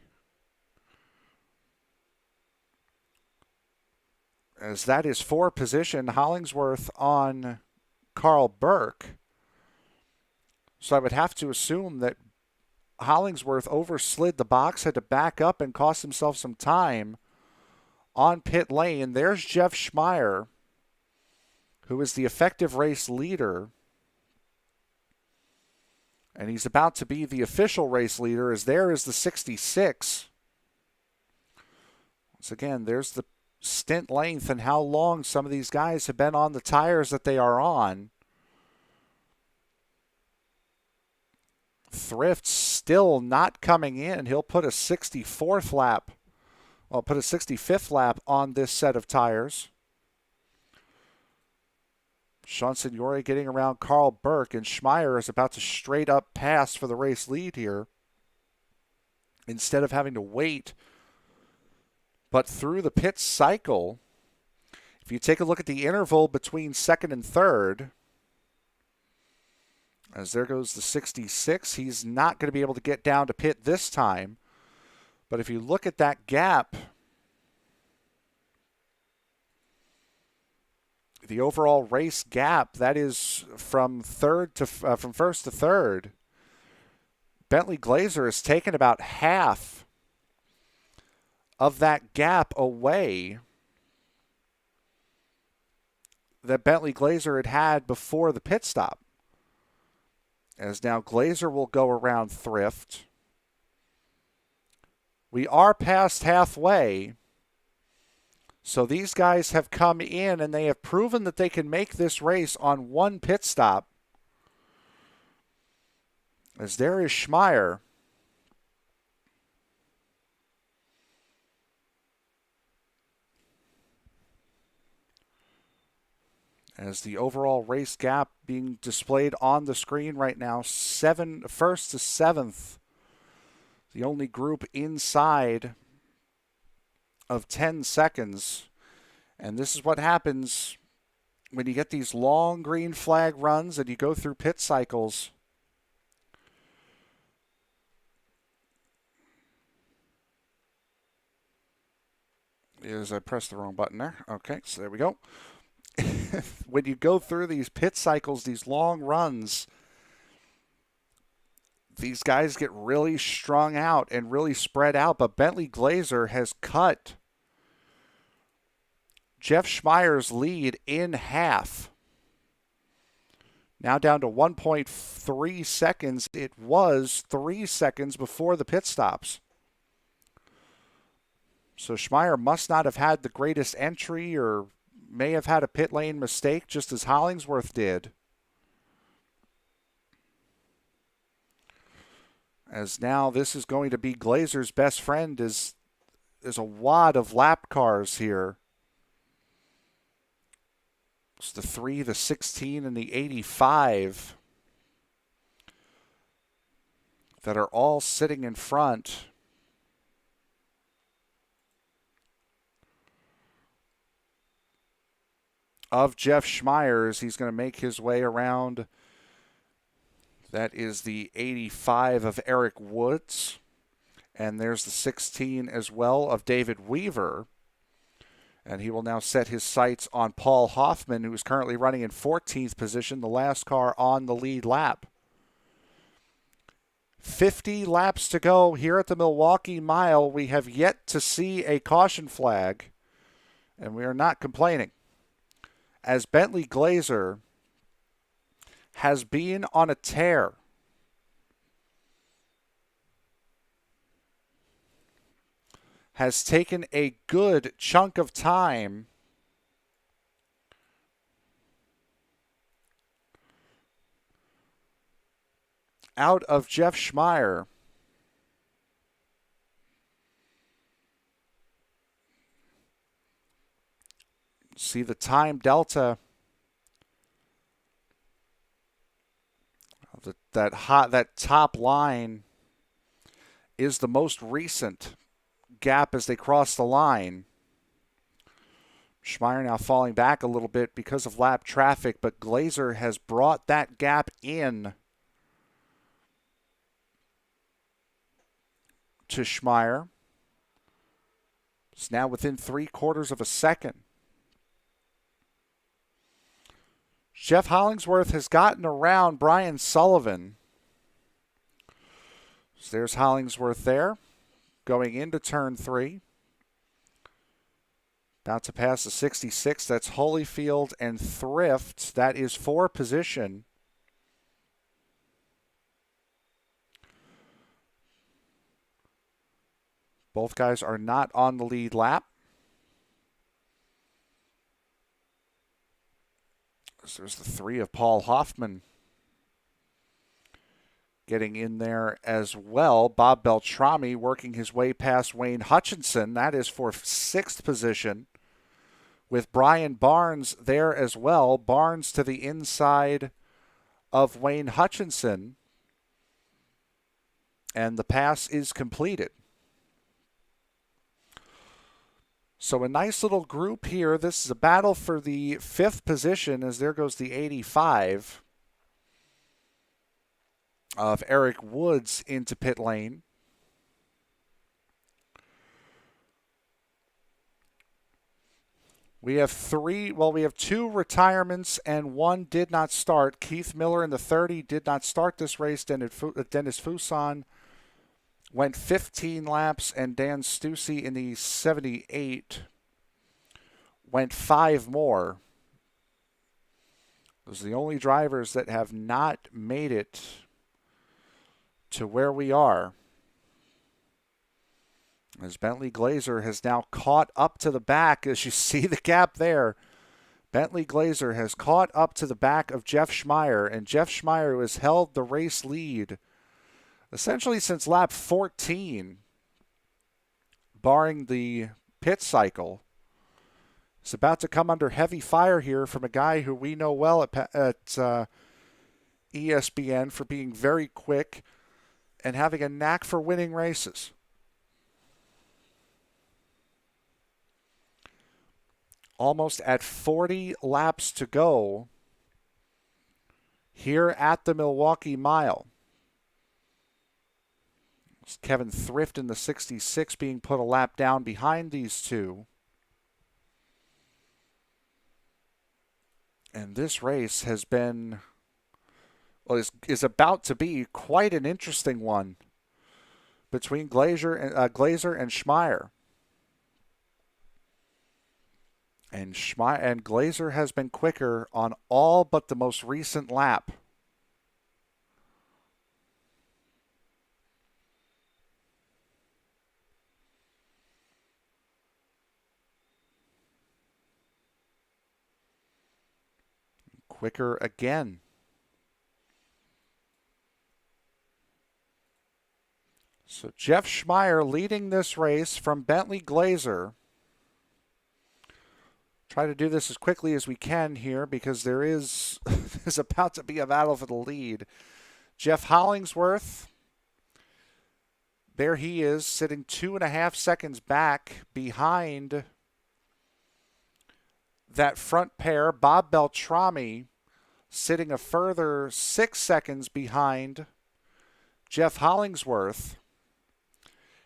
as that is 4 position, Hollingsworth on Carl Burke. So I would have to assume that Hollingsworth overslid the box, had to back up and cost himself some time on pit lane. There's Jeff Schmeier, who is the effective race leader. And he's about to be the official race leader, as there is the 66. Once again, there's the stint length and how long some of these guys have been on the tires that they are on. Thrift still not coming in. He'll put a 64th lap. Well, put a 65th lap on this set of tires. Sean Signore getting around Carl Burke, and Schmeier is about to straight up pass for the race lead here instead of having to wait. But through the pit cycle, if you take a look at the interval between second and third, as there goes the 66, he's not going to be able to get down to pit this time. But if you look at that gap, the overall race gap, that is from first to third, Bentley Glazer has taken about half of that gap away that Bentley Glazer had before the pit stop. As now Glazer will go around Thrift. We are past halfway. So these guys have come in and they have proven that they can make this race on one pit stop. As there is Schmeier. As the overall race gap being displayed on the screen right now, first to seventh. The only group inside of 10 seconds. And this is what happens when you get these long green flag runs and you go through pit cycles. I pressed the wrong button there. Okay, so there we go. When you go through these pit cycles, these long runs, these guys get really strung out and really spread out. But Bentley Glazer has cut Jeff Schmeier's lead in half. Now down to 1.3 seconds. It was 3 seconds before the pit stops. So Schmeier must not have had the greatest entry or may have had a pit lane mistake, just as Hollingsworth did. As now this is going to be Glazer's best friend is a wad of lap cars here. It's the 3, the 16, and the 85 that are all sitting in front. Of Jeff Schmeier as he's going to make his way around. That is the 85 of Eric Woods. And there's the 16 as well of David Weaver. And he will now set his sights on Paul Hoffman, who is currently running in 14th position, the last car on the lead lap. 50 laps to go here at the Milwaukee Mile. We have yet to see a caution flag, and we are not complaining. As Bentley Glazer has been on a tear. Has taken a good chunk of time out of Jeff Schmeier. See the time delta. That top line is the most recent gap as they cross the line. Schmeier now falling back a little bit because of lap traffic, but Glazer has brought that gap in to Schmeier. It's now within 3/4 of a second. Jeff Hollingsworth has gotten around Brian Sullivan. So there's Hollingsworth there, going into turn 3. About to pass the 66. That's Holyfield and Thrift. That is for position. Both guys are not on the lead lap. So there's the 3 of Paul Hoffman getting in there as well. Bob Beltrami working his way past Wayne Hutchinson. That is for 6th position, with Brian Barnes there as well. Barnes to the inside of Wayne Hutchinson, and the pass is completed. So a nice little group here. This is a battle for the 5th position, as there goes the 85 of Eric Woods into pit lane. We have 2 retirements and 1 did not start. Keith Miller in the 30 did not start this race. Dennis Fuson went 15 laps, and Dan Stussy in the 78 went 5 more. Those are the only drivers that have not made it to where we are, as Bentley Glazer has now caught up to the back. As you see the gap there, Bentley Glazer has caught up to the back of Jeff Schmeier, and Jeff Schmeier has held the race lead essentially since lap 14, barring the pit cycle. Is about to come under heavy fire here from a guy who we know well at ESPN for being very quick and having a knack for winning races. Almost at 40 laps to go here at the Milwaukee Mile. It's Kevin Thrift in the 66 being put a lap down behind these two. And this race has been, is about to be quite an interesting one between Glazer and Schmeier. And Glazer has been quicker on all but the most recent lap. Quicker again. So Jeff Schmeier leading this race from Bentley Glazer. Try to do this as quickly as we can here because there is about to be a battle for the lead. Jeff Hollingsworth, there he is, sitting 2.5 seconds back behind that front pair. Bob Beltrami sitting a further 6 seconds behind Jeff Hollingsworth.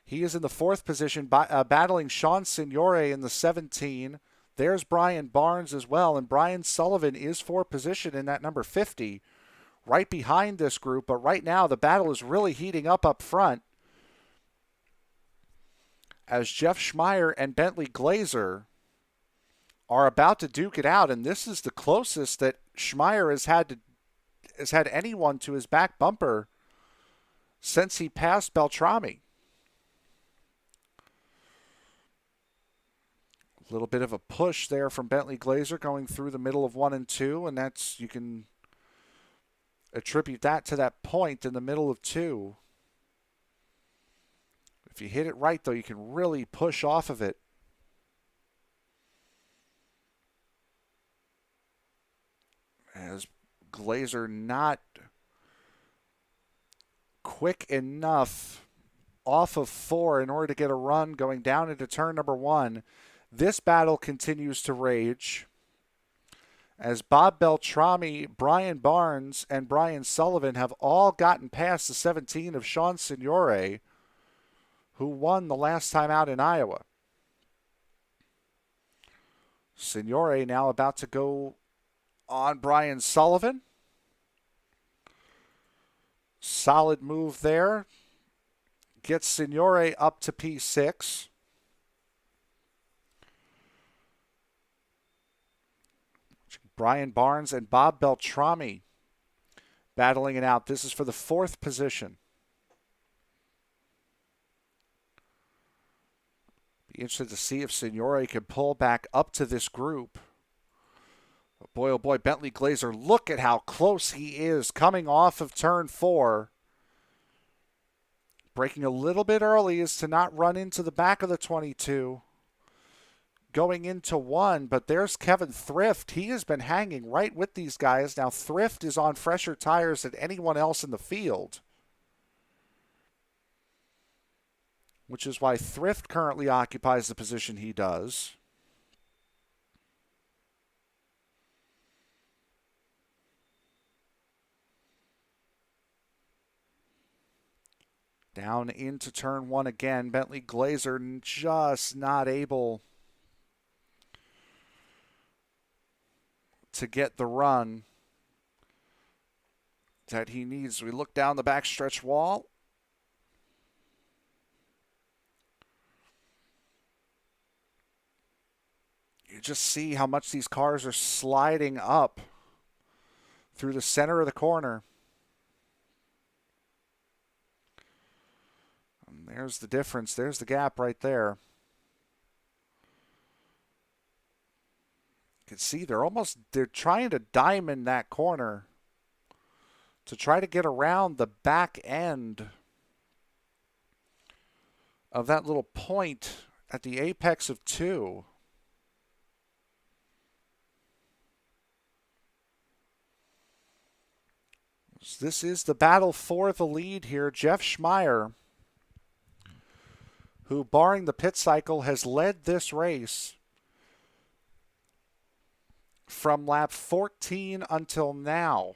He is in the 4th position, battling Sean Signore in the 17. There's Brian Barnes as well, and Brian Sullivan is for position in that number 50, right behind this group. But right now, the battle is really heating up front, as Jeff Schmeier and Bentley Glazer are about to duke it out, and this is the closest that Schmeier has had anyone to his back bumper since he passed Beltrami. A little bit of a push there from Bentley Glazer going through the middle of 1 and 2, and that's, you can attribute that to that point in the middle of 2. If you hit it right, though, you can really push off of it. As Glazer not quick enough off of 4 in order to get a run going down into turn number 1. This battle continues to rage as Bob Beltrami, Brian Barnes, and Brian Sullivan have all gotten past the 17 of Sean Signore, who won the last time out in Iowa. Signore now about to go on Brian Sullivan. Solid move there. Gets Signore up to P6. Brian Barnes and Bob Beltrami battling it out. This is for the 4th position. Be interested to see if Signore can pull back up to this group Boy, oh boy, Bentley Glazer, look at how close he is coming off of turn 4. Braking a little bit early is to not run into the back of the 22. Going into 1, but there's Kevin Thrift. He has been hanging right with these guys. Now Thrift is on fresher tires than anyone else in the field, which is why Thrift currently occupies the position he does. Down into turn 1 again. Bentley Glazer just not able to get the run that he needs. We look down the backstretch wall. You just see how much these cars are sliding up through the center of the corner. And there's the difference. There's the gap right there. You can see they're trying to diamond that corner to try to get around the back end of that little point at the apex of 2. This is the battle for the lead here. Jeff Schmeier, who, barring the pit cycle, has led this race from lap 14 until now,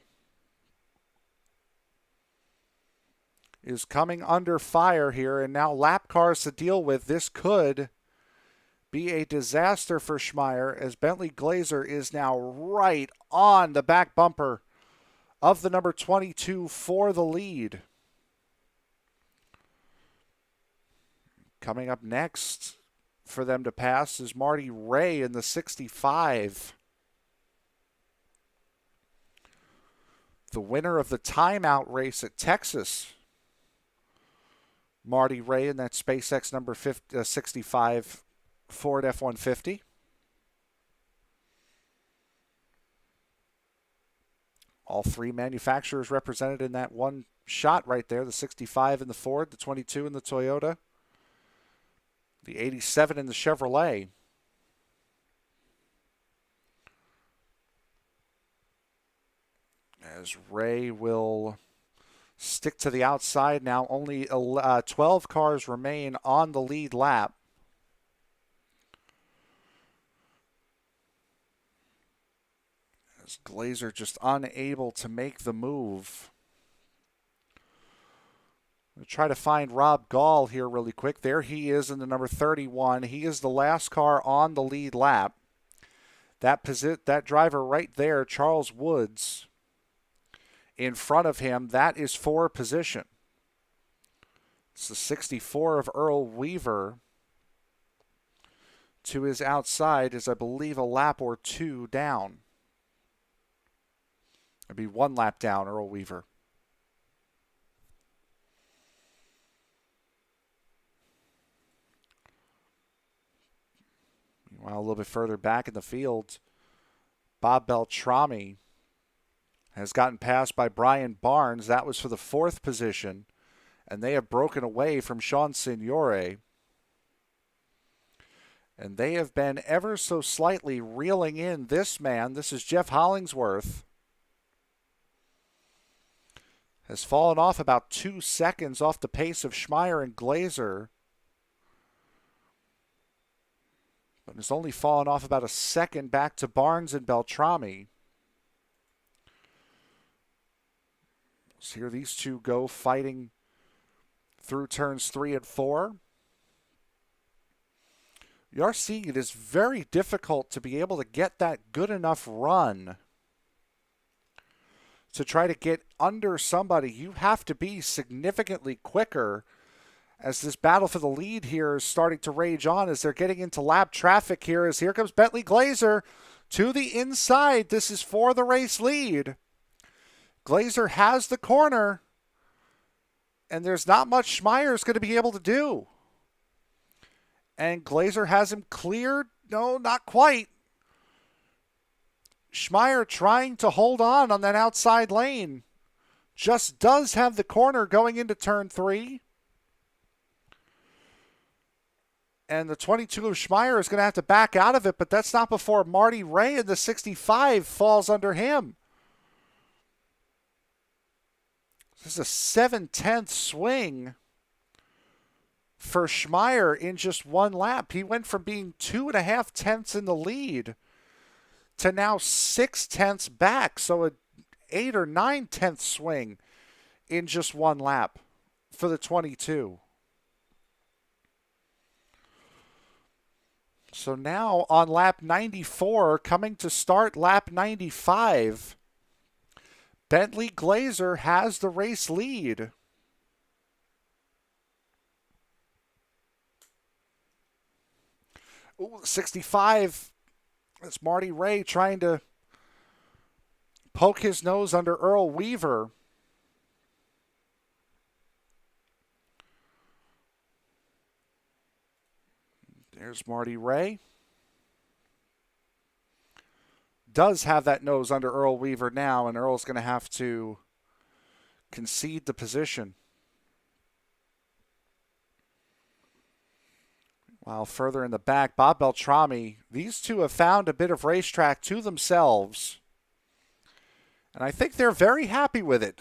is coming under fire here, and now lap cars to deal with. This could be a disaster for Schmeier, as Bentley Glazer is now right on the back bumper of the number 22 for the lead. Coming up next for them to pass is Marty Ray in the 65. The winner of the timeout race at Texas. Marty Ray in that SpaceX number 65 Ford F-150. All 3 manufacturers represented in that one shot right there. The 65 in the Ford, the 22 in the Toyota, the 87 in the Chevrolet. As Ray will stick to the outside now. Only 12 cars remain on the lead lap. As Glazer just unable to make the move. We'll try to find Rob Gall here really quick. There he is in the number 31. He is the last car on the lead lap. That driver right there, Charles Woods, in front of him, that is for position. It's the 64 of Earl Weaver. To his outside is, I believe, a lap or 2 down. It'd be 1 lap down, Earl Weaver. Meanwhile, a little bit further back in the field, Bob Beltrami has gotten passed by Brian Barnes. That was for the 4th position, and they have broken away from Sean Signore. And they have been ever so slightly reeling in this man. This is Jeff Hollingsworth. Has fallen off about 2 seconds off the pace of Schmeier and Glazer. But has only fallen off about a second back to Barnes and Beltrami. So here these two go fighting through turns 3 and 4. You are seeing it is very difficult to be able to get that good enough run to try to get under somebody. You have to be significantly quicker as this battle for the lead here is starting to rage on as they're getting into lap traffic here. As here comes Bentley Glazer to the inside. This is for the race lead. Glazer has the corner, and there's not much Schmeier's going to be able to do. And Glazer has him cleared. No, not quite. Schmeier trying to hold on that outside lane. Just does have the corner going into turn 3. And the 22 of Schmeier is going to have to back out of it, but that's not before Marty Ray in the 65 falls under him. This is a 7/10 swing for Schmeier in just one lap. He went from being 2.5 tenths in the lead to now 6 tenths back. So a 8 or 9 tenths swing in just one lap for the 22. So now on lap 94, coming to start lap 95, Bentley Glazer has the race lead. Ooh, 65, that's Marty Ray trying to poke his nose under Earl Weaver. There's Marty Ray. Does have that nose under Earl Weaver now, and Earl's going to have to concede the position. While further in the back, Bob Beltrami, these two have found a bit of racetrack to themselves. And I think they're very happy with it.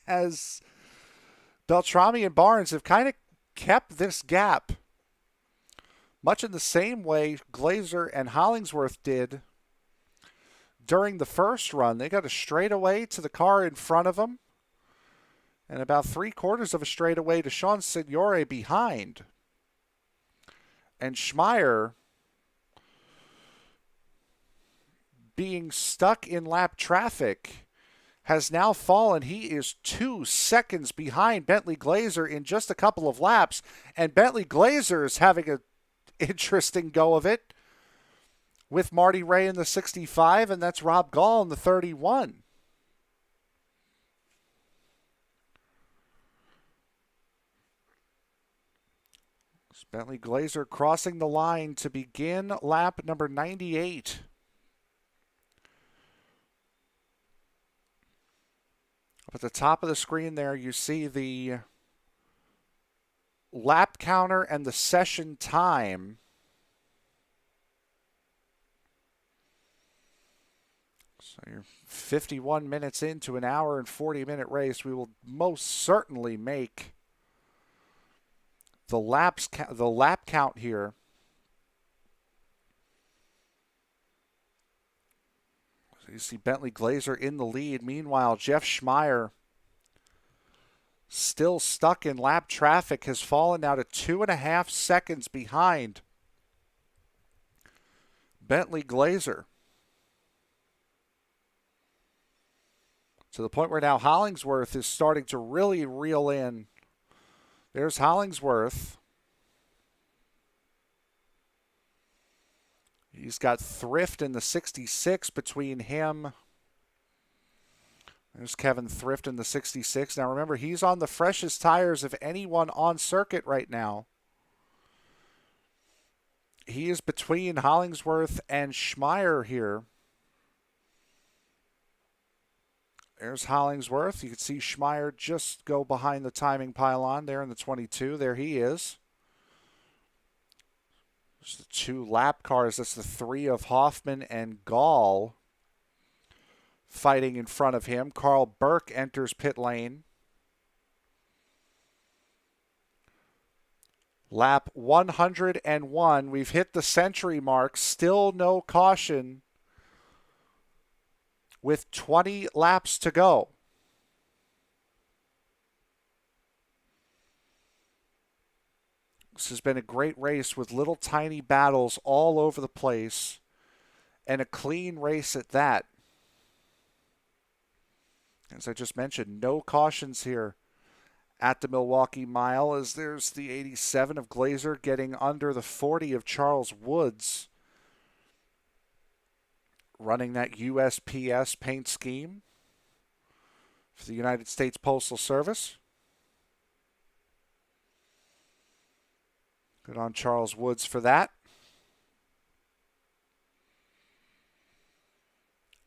As Beltrami and Barnes have kind of kept this gap much in the same way Glazer and Hollingsworth did during the first run. They got a straightaway to the car in front of them and about 3/4 of a straightaway to Sean Signore behind. And Schmeier, being stuck in lap traffic, has now fallen. He is 2 seconds behind Bentley Glazer in just a couple of laps. And Bentley Glazer is having an interesting go of it with Marty Ray in the 65, and that's Rob Gall in the 31. It's Bentley Glazer crossing the line to begin lap number 98. Up at the top of the screen there, you see the lap counter and the session time. So you're 51 minutes into an hour and 40-minute race. We will most certainly make the lap count here. So you see Bentley Glazer in the lead. Meanwhile, Jeff Schmeier, still stuck in lap traffic, has fallen now to 2.5 seconds behind Bentley Glazer. To the point where now Hollingsworth is starting to really reel in. There's Hollingsworth. He's got Thrift in the 66 between him. There's Kevin Thrift in the 66. Now remember, he's on the freshest tires of anyone on circuit right now. He is between Hollingsworth and Schmeier here. There's Hollingsworth. You can see Schmeier just go behind the timing pylon there in the 22. There he is. There's the 2 lap cars. That's the 3 of Hoffman and Gall fighting in front of him. Carl Burke enters pit lane. Lap 101. We've hit the century mark. Still no caution with 20 laps to go. This has been a great race with little tiny battles all over the place and a clean race at that. As I just mentioned, no cautions here at the Milwaukee Mile, as there's the 87 of Glazer getting under the 40 of Charles Woods, running that USPS paint scheme for the United States Postal Service. Good on Charles Woods for that.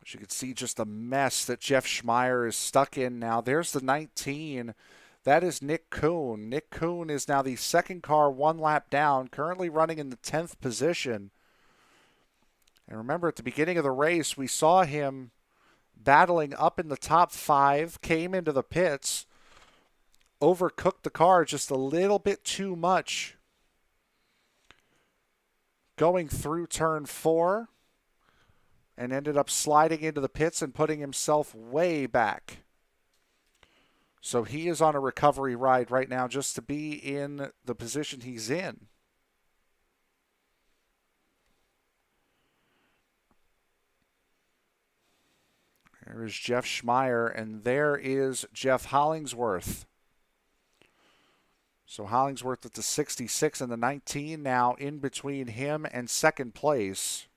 As you can see, just a mess that Jeff Schmeier is stuck in now. There's the 19. That is Nick Kuhn. Nick Kuhn is now the second car, one lap down, currently running in the 10th position. And remember, at the beginning of the race, we saw him battling up in the top 5, came into the pits, overcooked the car just a little bit too much going through turn 4, and ended up sliding into the pits and putting himself way back. So he is on a recovery ride right now just to be in the position he's in. There is Jeff Schmeier, and there is Jeff Hollingsworth. So Hollingsworth at the 66 and the 19 now in between him and second place.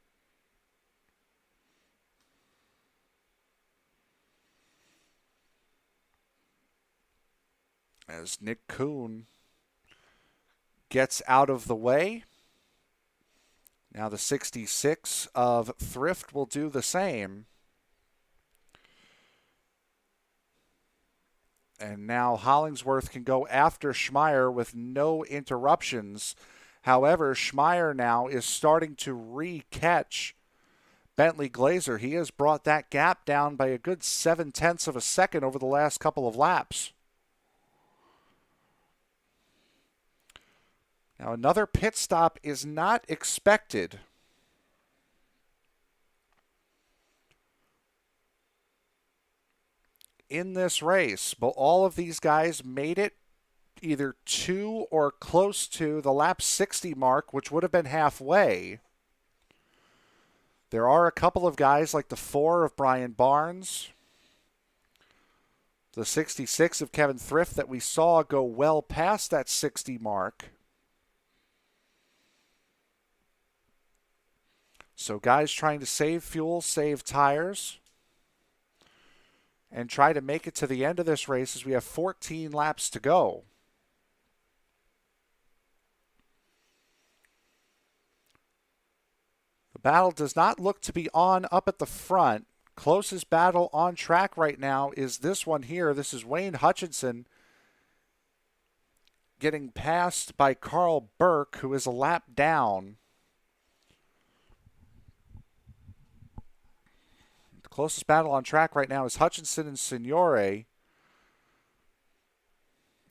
As Nick Kuhn gets out of the way. Now the 66 of Thrift will do the same. And now Hollingsworth can go after Schmeier with no interruptions. However, Schmeier now is starting to re-catch Bentley Glazer. He has brought that gap down by a good 0.7 of a second over the last couple of laps. Now, another pit stop is not expected. In this race, but all of these guys made it either to or close to the lap 60 mark, which would have been halfway. There are a couple of guys like the 4 of Brian Barnes, the 66 of Kevin Thrift that we saw go well past that 60 mark. So guys trying to save fuel, save tires, and try to make it to the end of this race as we have 14 laps to go. The battle does not look to be on up at the front. Closest battle on track right now is this one here. This is Wayne Hutchinson getting passed by Carl Burke, who is a lap down. Closest battle on track right now is Hutchinson and Signore.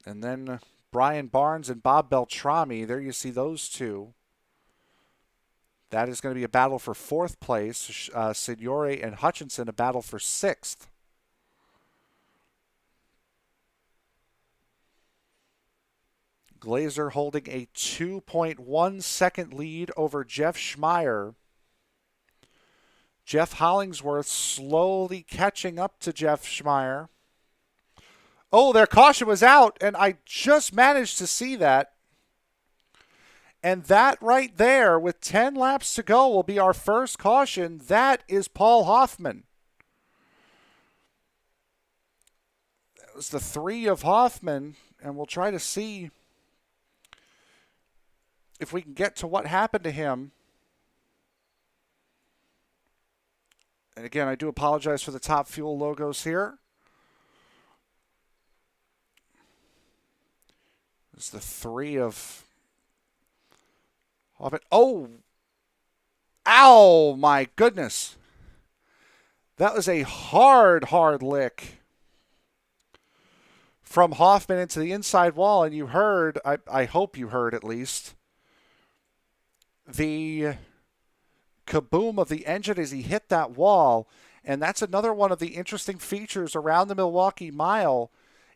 And then Brian Barnes and Bob Beltrami. There you see those two. That is going to be a battle for 4th place. Signore and Hutchinson, a battle for 6th. Glazer holding a 2.1 second lead over Jeff Schmeier. Jeff Hollingsworth slowly catching up to Jeff Schmeier. Oh, their caution was out, and I just managed to see that. And that right there, with 10 laps to go, will be our first caution. That is Paul Hoffman. That was the 3 of Hoffman, and we'll try to see if we can get to what happened to him. And again, I do apologize for the Top Fuel logos here. It's the 3 of Hoffman. Oh! Ow! My goodness. That was a hard lick from Hoffman into the inside wall. And you heard, I hope you heard at least, the kaboom of the engine as he hit that wall. And that's another one of the interesting features around the Milwaukee Mile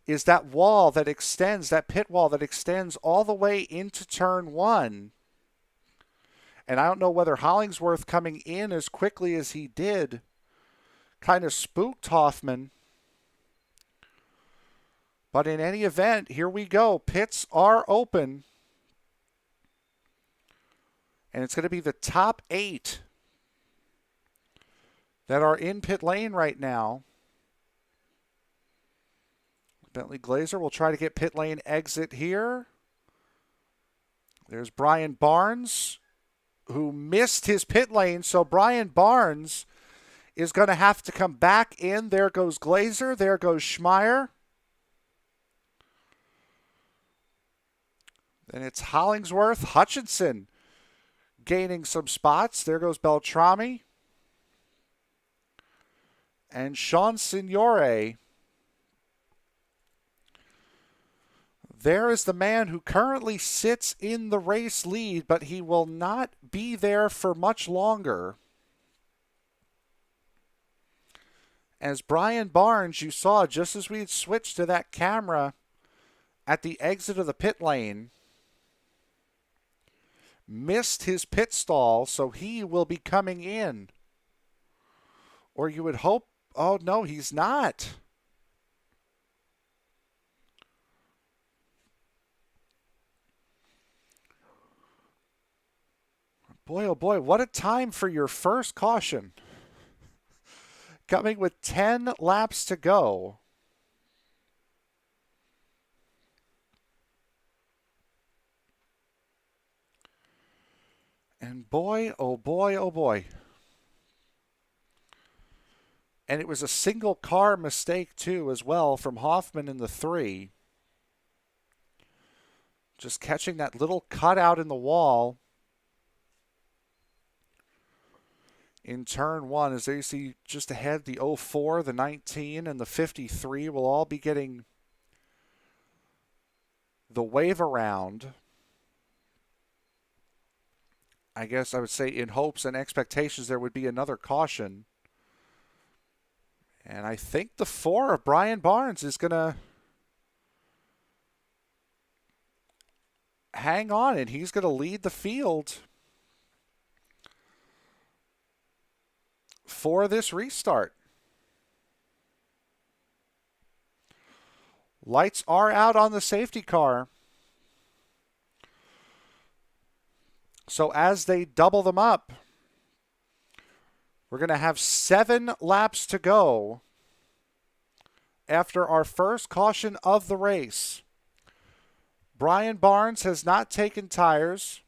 is that wall that extends, that pit wall that extends all the way into turn 1. And I don't know whether Hollingsworth coming in as quickly as he did kind of spooked Hoffman. But in any event, here we go. Pits are open. And it's going to be the top 8 that are in pit lane right now. Bentley Glazer will try to get pit lane exit here. There's Brian Barnes, who missed his pit lane. So Brian Barnes is going to have to come back in. There goes Glazer. There goes Schmeier. Then it's Hollingsworth, Hutchinson gaining some spots. There goes Beltrami. And Sean Signore. There is the man who currently sits in the race lead, but he will not be there for much longer. As Brian Barnes, you saw just as we had switched to that camera at the exit of the pit lane, missed his pit stall, so he will be coming in. Or you would hope, oh no, he's not. Boy, oh boy, what a time for your first caution. Coming with 10 laps to go. And boy, oh boy, oh boy. And it was a single car mistake too as well from Hoffman in the 3. Just catching that little cutout in the wall in turn 1. As there you see just ahead, the 04, the 19, and the 53 will all be getting the wave around. I guess I would say in hopes and expectations there would be another caution. And I think the 4 of Brian Barnes is going to hang on, and he's going to lead the field for this restart. Lights are out on the safety car. So as they double them up, we're going to have 7 laps to go after our first caution of the race. Brian Barnes has not taken tires.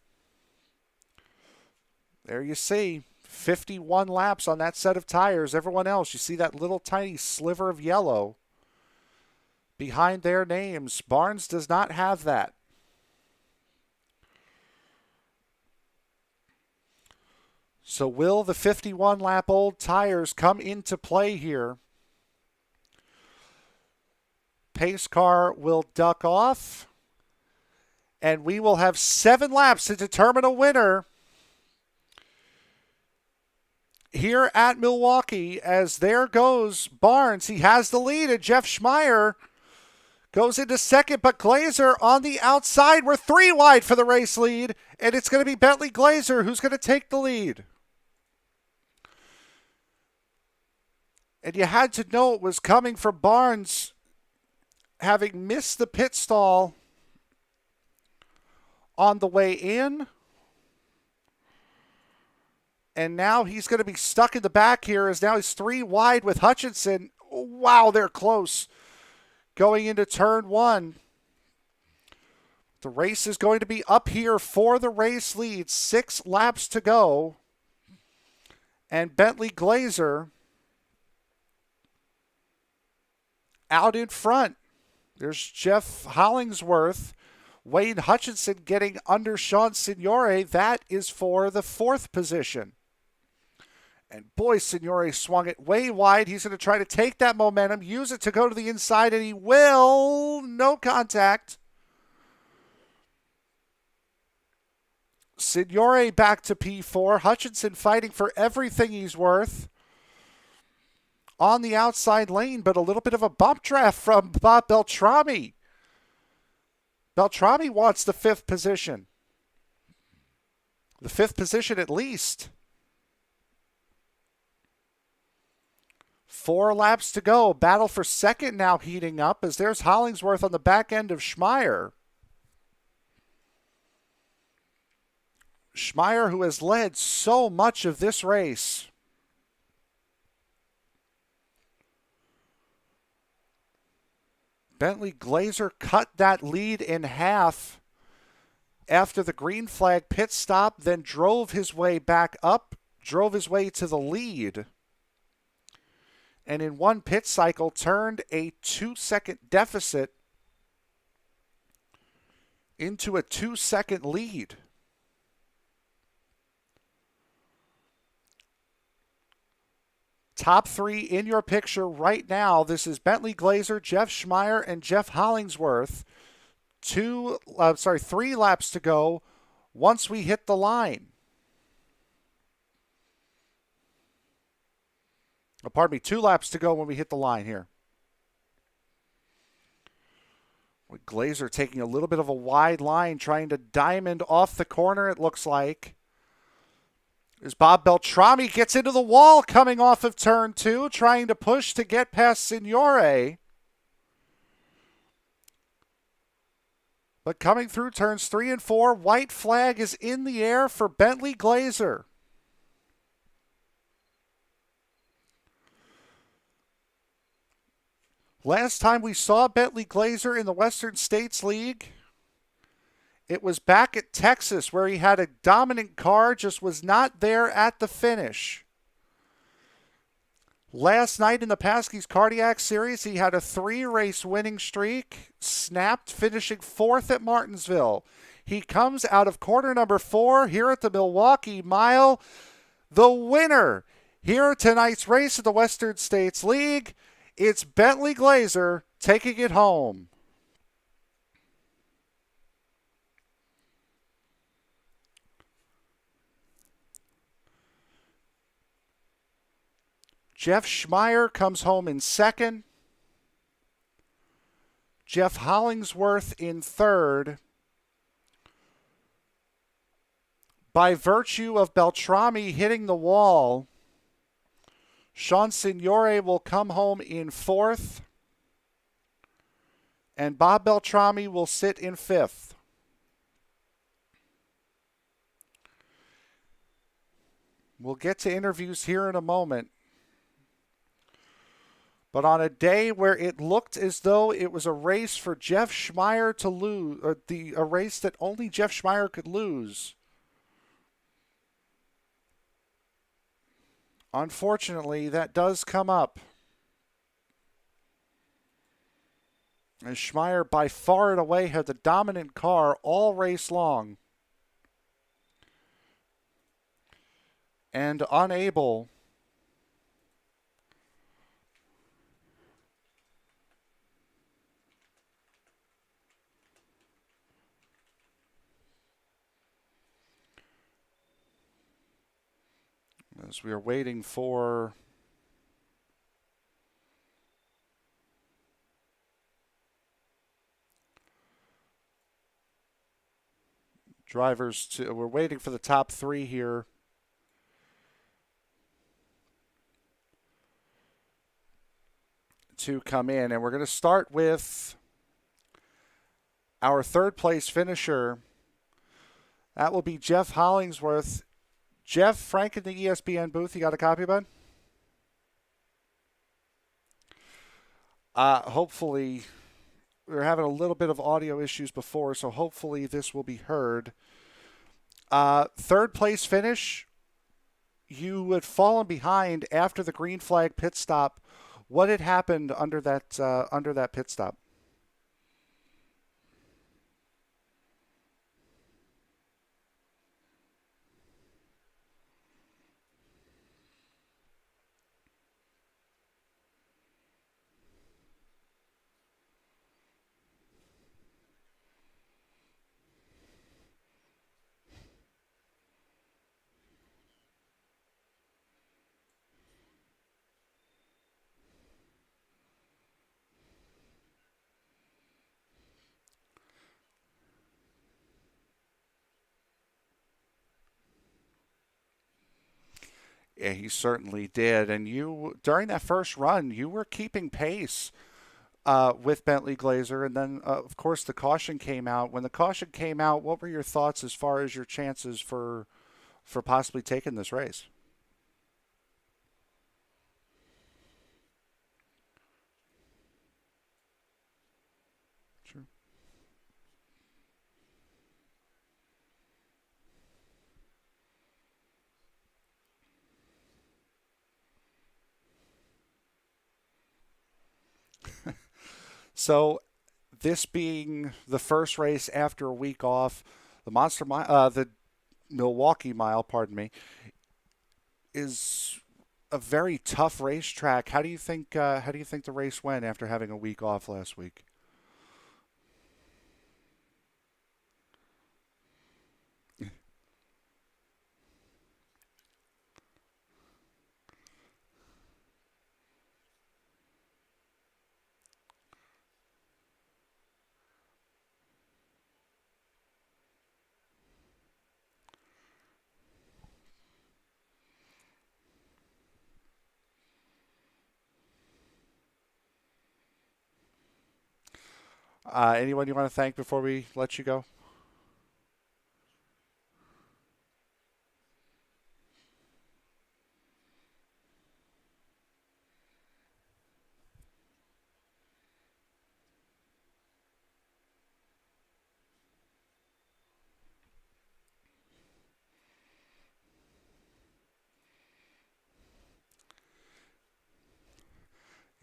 There you see, 51 laps on that set of tires. Everyone else, you see that little tiny sliver of yellow behind their names. Barnes does not have that. So will the 51-lap-old tires come into play here? Pace car will duck off, and we will have 7 laps to determine a winner here at Milwaukee. As there goes Barnes. He has the lead, and Jeff Schmeier goes into second, but Glazer on the outside. We're 3 wide for the race lead, and it's going to be Bentley Glazer who's going to take the lead. And you had to know it was coming from Barnes, having missed the pit stall on the way in. And now he's going to be stuck in the back here, as now he's 3 wide with Hutchinson. Wow, they're close. Going into turn 1. The race is going to be up here for the race lead. 6 laps to go. And Bentley Glazer out in front. There's Jeff Hollingsworth. Wayne Hutchinson getting under Sean Signore. That is for the 4th position. And boy, Signore swung it way wide. He's going to try to take that momentum, use it to go to the inside, and he will. No contact. Signore back to P4. Hutchinson fighting for everything he's worth on the outside lane, but a little bit of a bump draft from Bob Beltrami. Beltrami wants the 5th position. The 5th position at least. 4 laps to go. Battle for second now heating up, as there's Hollingsworth on the back end of Schmeier. Schmeier, who has led so much of this race. Bentley Glazer cut that lead in half after the green flag pit stop, then drove his way back up, drove his way to the lead. and in one pit cycle turned a 2-second deficit into a 2-second lead. Top three in your picture right now. This is Bentley Glazer, Jeff Schmeier, and Jeff Hollingsworth. 3 laps to go once we hit the line. Pardon me, 2 laps to go when we hit the line here. With Glazer taking a little bit of a wide line, trying to diamond off the corner, it looks like. As Bob Beltrami gets into the wall coming off of turn 2, trying to push to get past Signore. But coming through turns 3 and 4, white flag is in the air for Bentley Glazer. Last time we saw Bentley Glazer in the Western States League, it was back at Texas where he had a dominant car, just was not there at the finish. Last night in the Paskey's Cardiac Series, he had a 3-race winning streak, snapped, finishing 4th at Martinsville. He comes out of quarter number 4 here at the Milwaukee Mile. The winner here tonight's race of the Western States League, it's Bentley Glazer taking it home. Jeff Schmeier comes home in second. Jeff Hollingsworth in third. By virtue of Beltrami hitting the wall, Sean Signore will come home in fourth. And Bob Beltrami will sit in fifth. We'll get to interviews here in a moment. But on a day where it looked as though it was a race for Jeff Schmeier to lose, or a race that only Jeff Schmeier could lose, unfortunately, that does come up. And Schmeier by far and away had the dominant car all race long. And unable as we are waiting for drivers to, we're waiting for the top 3 here. To come in, and we're going to start with our third place finisher. That will be Jeff Hollingsworth. Jeff, Frank in the ESPN booth, you got a copy, bud? Hopefully, we were having a little bit of audio issues before, so hopefully this will be heard. Third place finish, you had fallen behind after the green flag pit stop. What had happened under that pit stop? Yeah, he certainly did. And you, during that first run, you were keeping pace with Bentley Glazer. And then, of course, the caution came out. When the caution came out, what were your thoughts as far as your chances for possibly taking this race? Sure. So this being the first race after a week off, the Milwaukee Mile, pardon me, is a very tough racetrack. How do you think? How do you think the race went after having a week off last week? Anyone you want to thank before we let you go?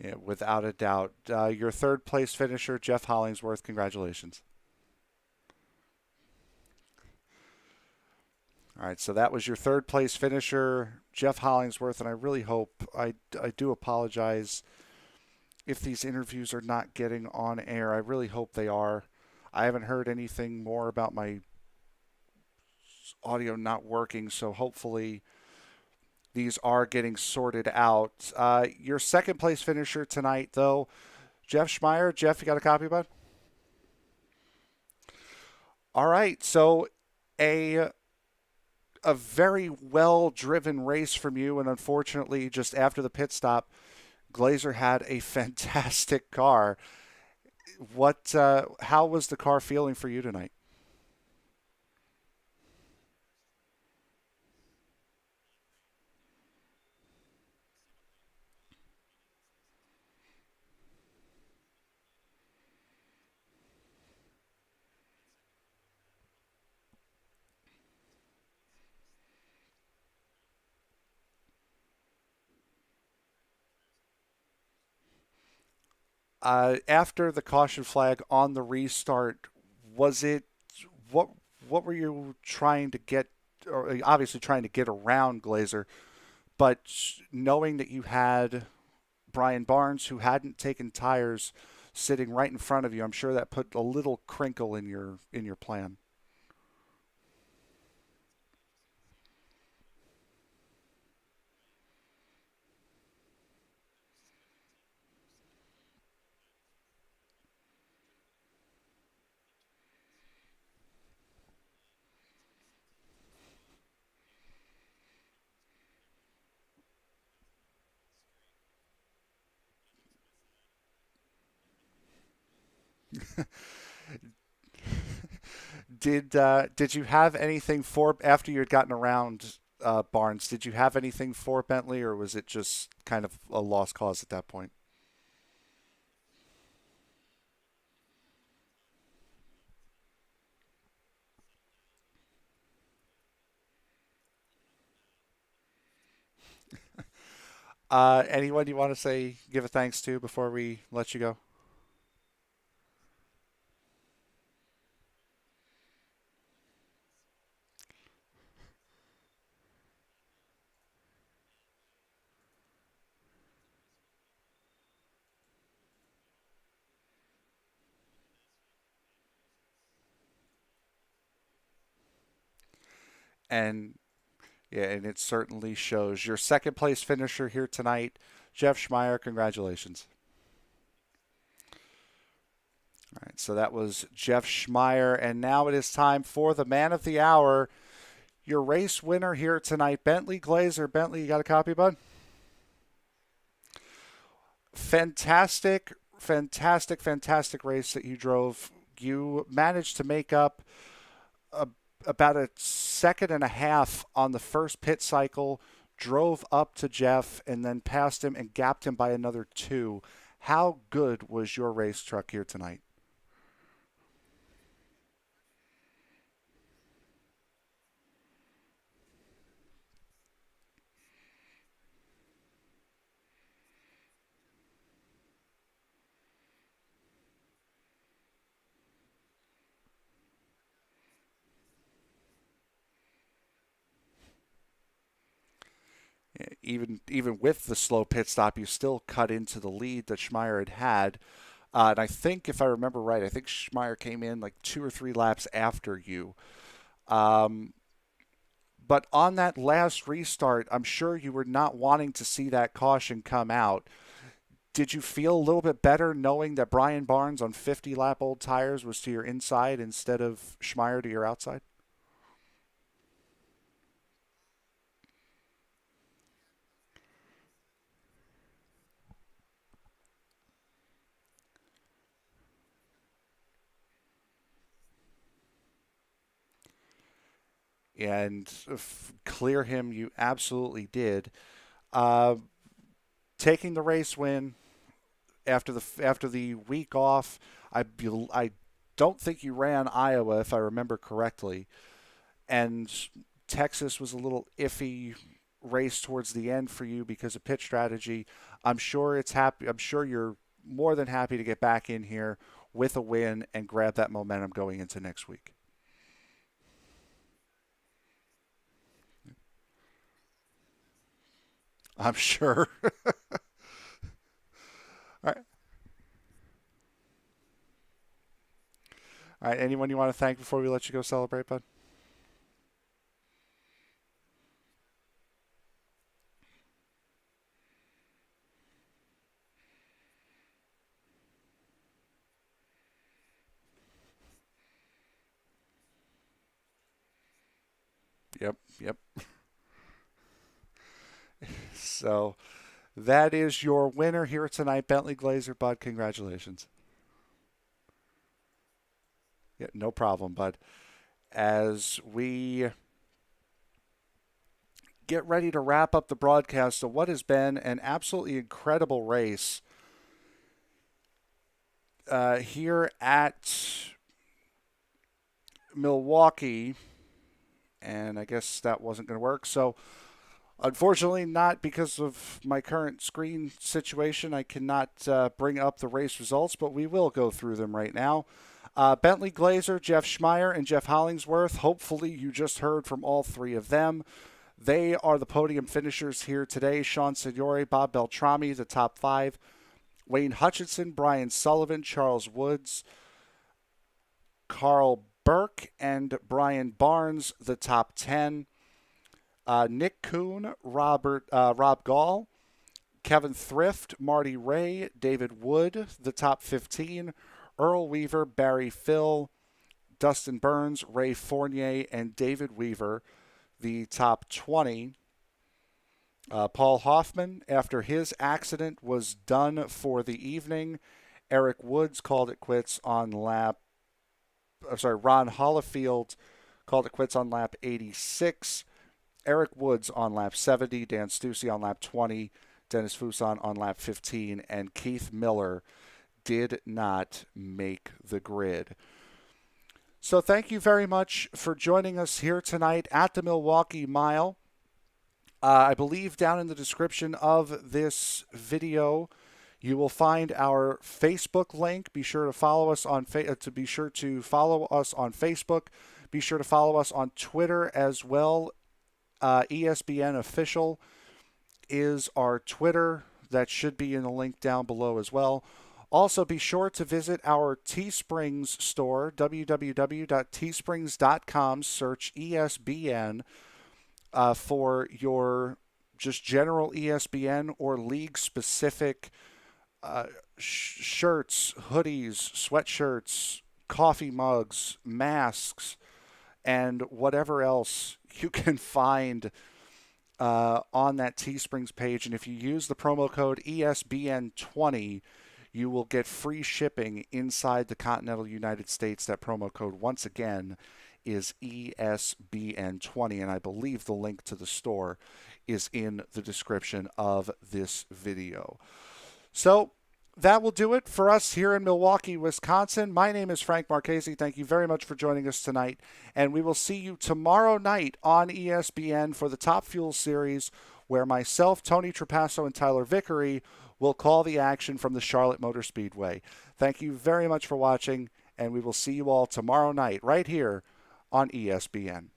Yeah, without a doubt. Your third place finisher, Jeff Hollingsworth. Congratulations. All right, so that was your third place finisher, Jeff Hollingsworth, and I really hope I do apologize if these interviews are not getting on air. I really hope they are. I haven't heard anything more about my audio not working, so hopefully these are getting sorted out. Your second place finisher tonight, though, Jeff Schmeier. Jeff, you got a copy, bud? All right, so a a very well driven race from you, and unfortunately, just after the pit stop, Glazer had a fantastic car. What? How was the car feeling for you tonight? After the caution flag on the restart, was it what? What were you trying to get? Or obviously trying to get around Glazer, but knowing that you had Brian Barnes, who hadn't taken tires, sitting right in front of you, I'm sure that put a little crinkle in your plan. Did you have anything for after you had gotten around Barnes? Did you have anything for Bentley, or was it just kind of a lost cause at that point? Anyone you want to say give a thanks to before we let you go? And yeah, and it certainly shows. Your second place finisher here tonight, Jeff Schmeier. Congratulations. All right, so that was Jeff Schmeier, and now it is time for the man of the hour. Your race winner here tonight, Bentley Glazer. Bentley, you got a copy, bud? Fantastic, fantastic race that you drove. You managed to make up a, about a second and a half on the first pit cycle, drove up to Jeff, and then passed him and gapped him by another two. How good was your race truck here tonight? even with the slow pit stop, you still cut into the lead that Schmeier had. And I think, if I remember right, I think Schmeier came in like 2 or 3 laps after you. Um, but on that last restart, I'm sure you were not wanting to see that caution come out. Did you feel a little bit better knowing that Brian Barnes on 50-lap-old tires was to your inside instead of Schmeier to your outside? And clear him, you absolutely did. Uh, Taking the race win after the week off, I don't think you ran Iowa if I remember correctly, and Texas was a little iffy race towards the end for you because of pit strategy. I'm sure it's happy. I'm sure you're more than happy to get back in here with a win and grab that momentum going into next week. I'm sure. All right. All right. Anyone you want to thank before we let you go celebrate, bud? Yep. Yep. So that is your winner here tonight, Bentley Glazer, bud. Congratulations. Yeah, no problem, bud. As we get ready to wrap up the broadcast of what has been an absolutely incredible race here at Milwaukee, and I guess that wasn't going to work. So, unfortunately, not because of my current screen situation, I cannot bring up the race results, but we will go through them right now. Bentley Glazer, Jeff Schmeier, and Jeff Hollingsworth. Hopefully, you just heard from all three of them. They are the podium finishers here today. Sean Signore, Bob Beltrami, the top five. Wayne Hutchinson, Brian Sullivan, Charles Woods, Carl Burke, and Brian Barnes, the top 10. Nick Kuhn, Rob Gall, Kevin Thrift, Marty Ray, David Wood, the top 15. Earl Weaver, Barry Phil, Dustin Burns, Ray Fournier, and David Weaver, the top 20. Paul Hoffman, after his accident was done for the evening, Eric Woods called it quits on lap. Ron Hollifield called it quits on lap 86. Eric Woods on lap 70, Dan Stussy on lap 20, Dennis Fuson on lap 15, and Keith Miller did not make the grid. So thank you very much for joining us here tonight at the Milwaukee Mile. I believe down in the description of this video, you will find our Facebook link. Be sure to follow us on be sure to follow us on Facebook. Be sure to follow us on Twitter as well. ESPN official is our Twitter. That should be in the link down below as well. Also, be sure to visit our Teesprings store, www.teesprings.com. Search ESBN for your just general ESPN or league-specific shirts, hoodies, sweatshirts, coffee mugs, masks, and whatever else you can find on that Teesprings page. And if you use the promo code ESBN20, you will get free shipping inside the continental United States. That promo code, once again, is ESBN20, and I believe the link to the store is in the description of this video. So that will do it for us here in Milwaukee, Wisconsin. My name is Frank Marchese. Thank you very much for joining us tonight, and we will see you tomorrow night on ESPN for the Top Fuel Series, where myself, Tony Trapasso, and Tyler Vickery will call the action from the Charlotte Motor Speedway. Thank you very much for watching, and we will see you all tomorrow night right here on ESPN.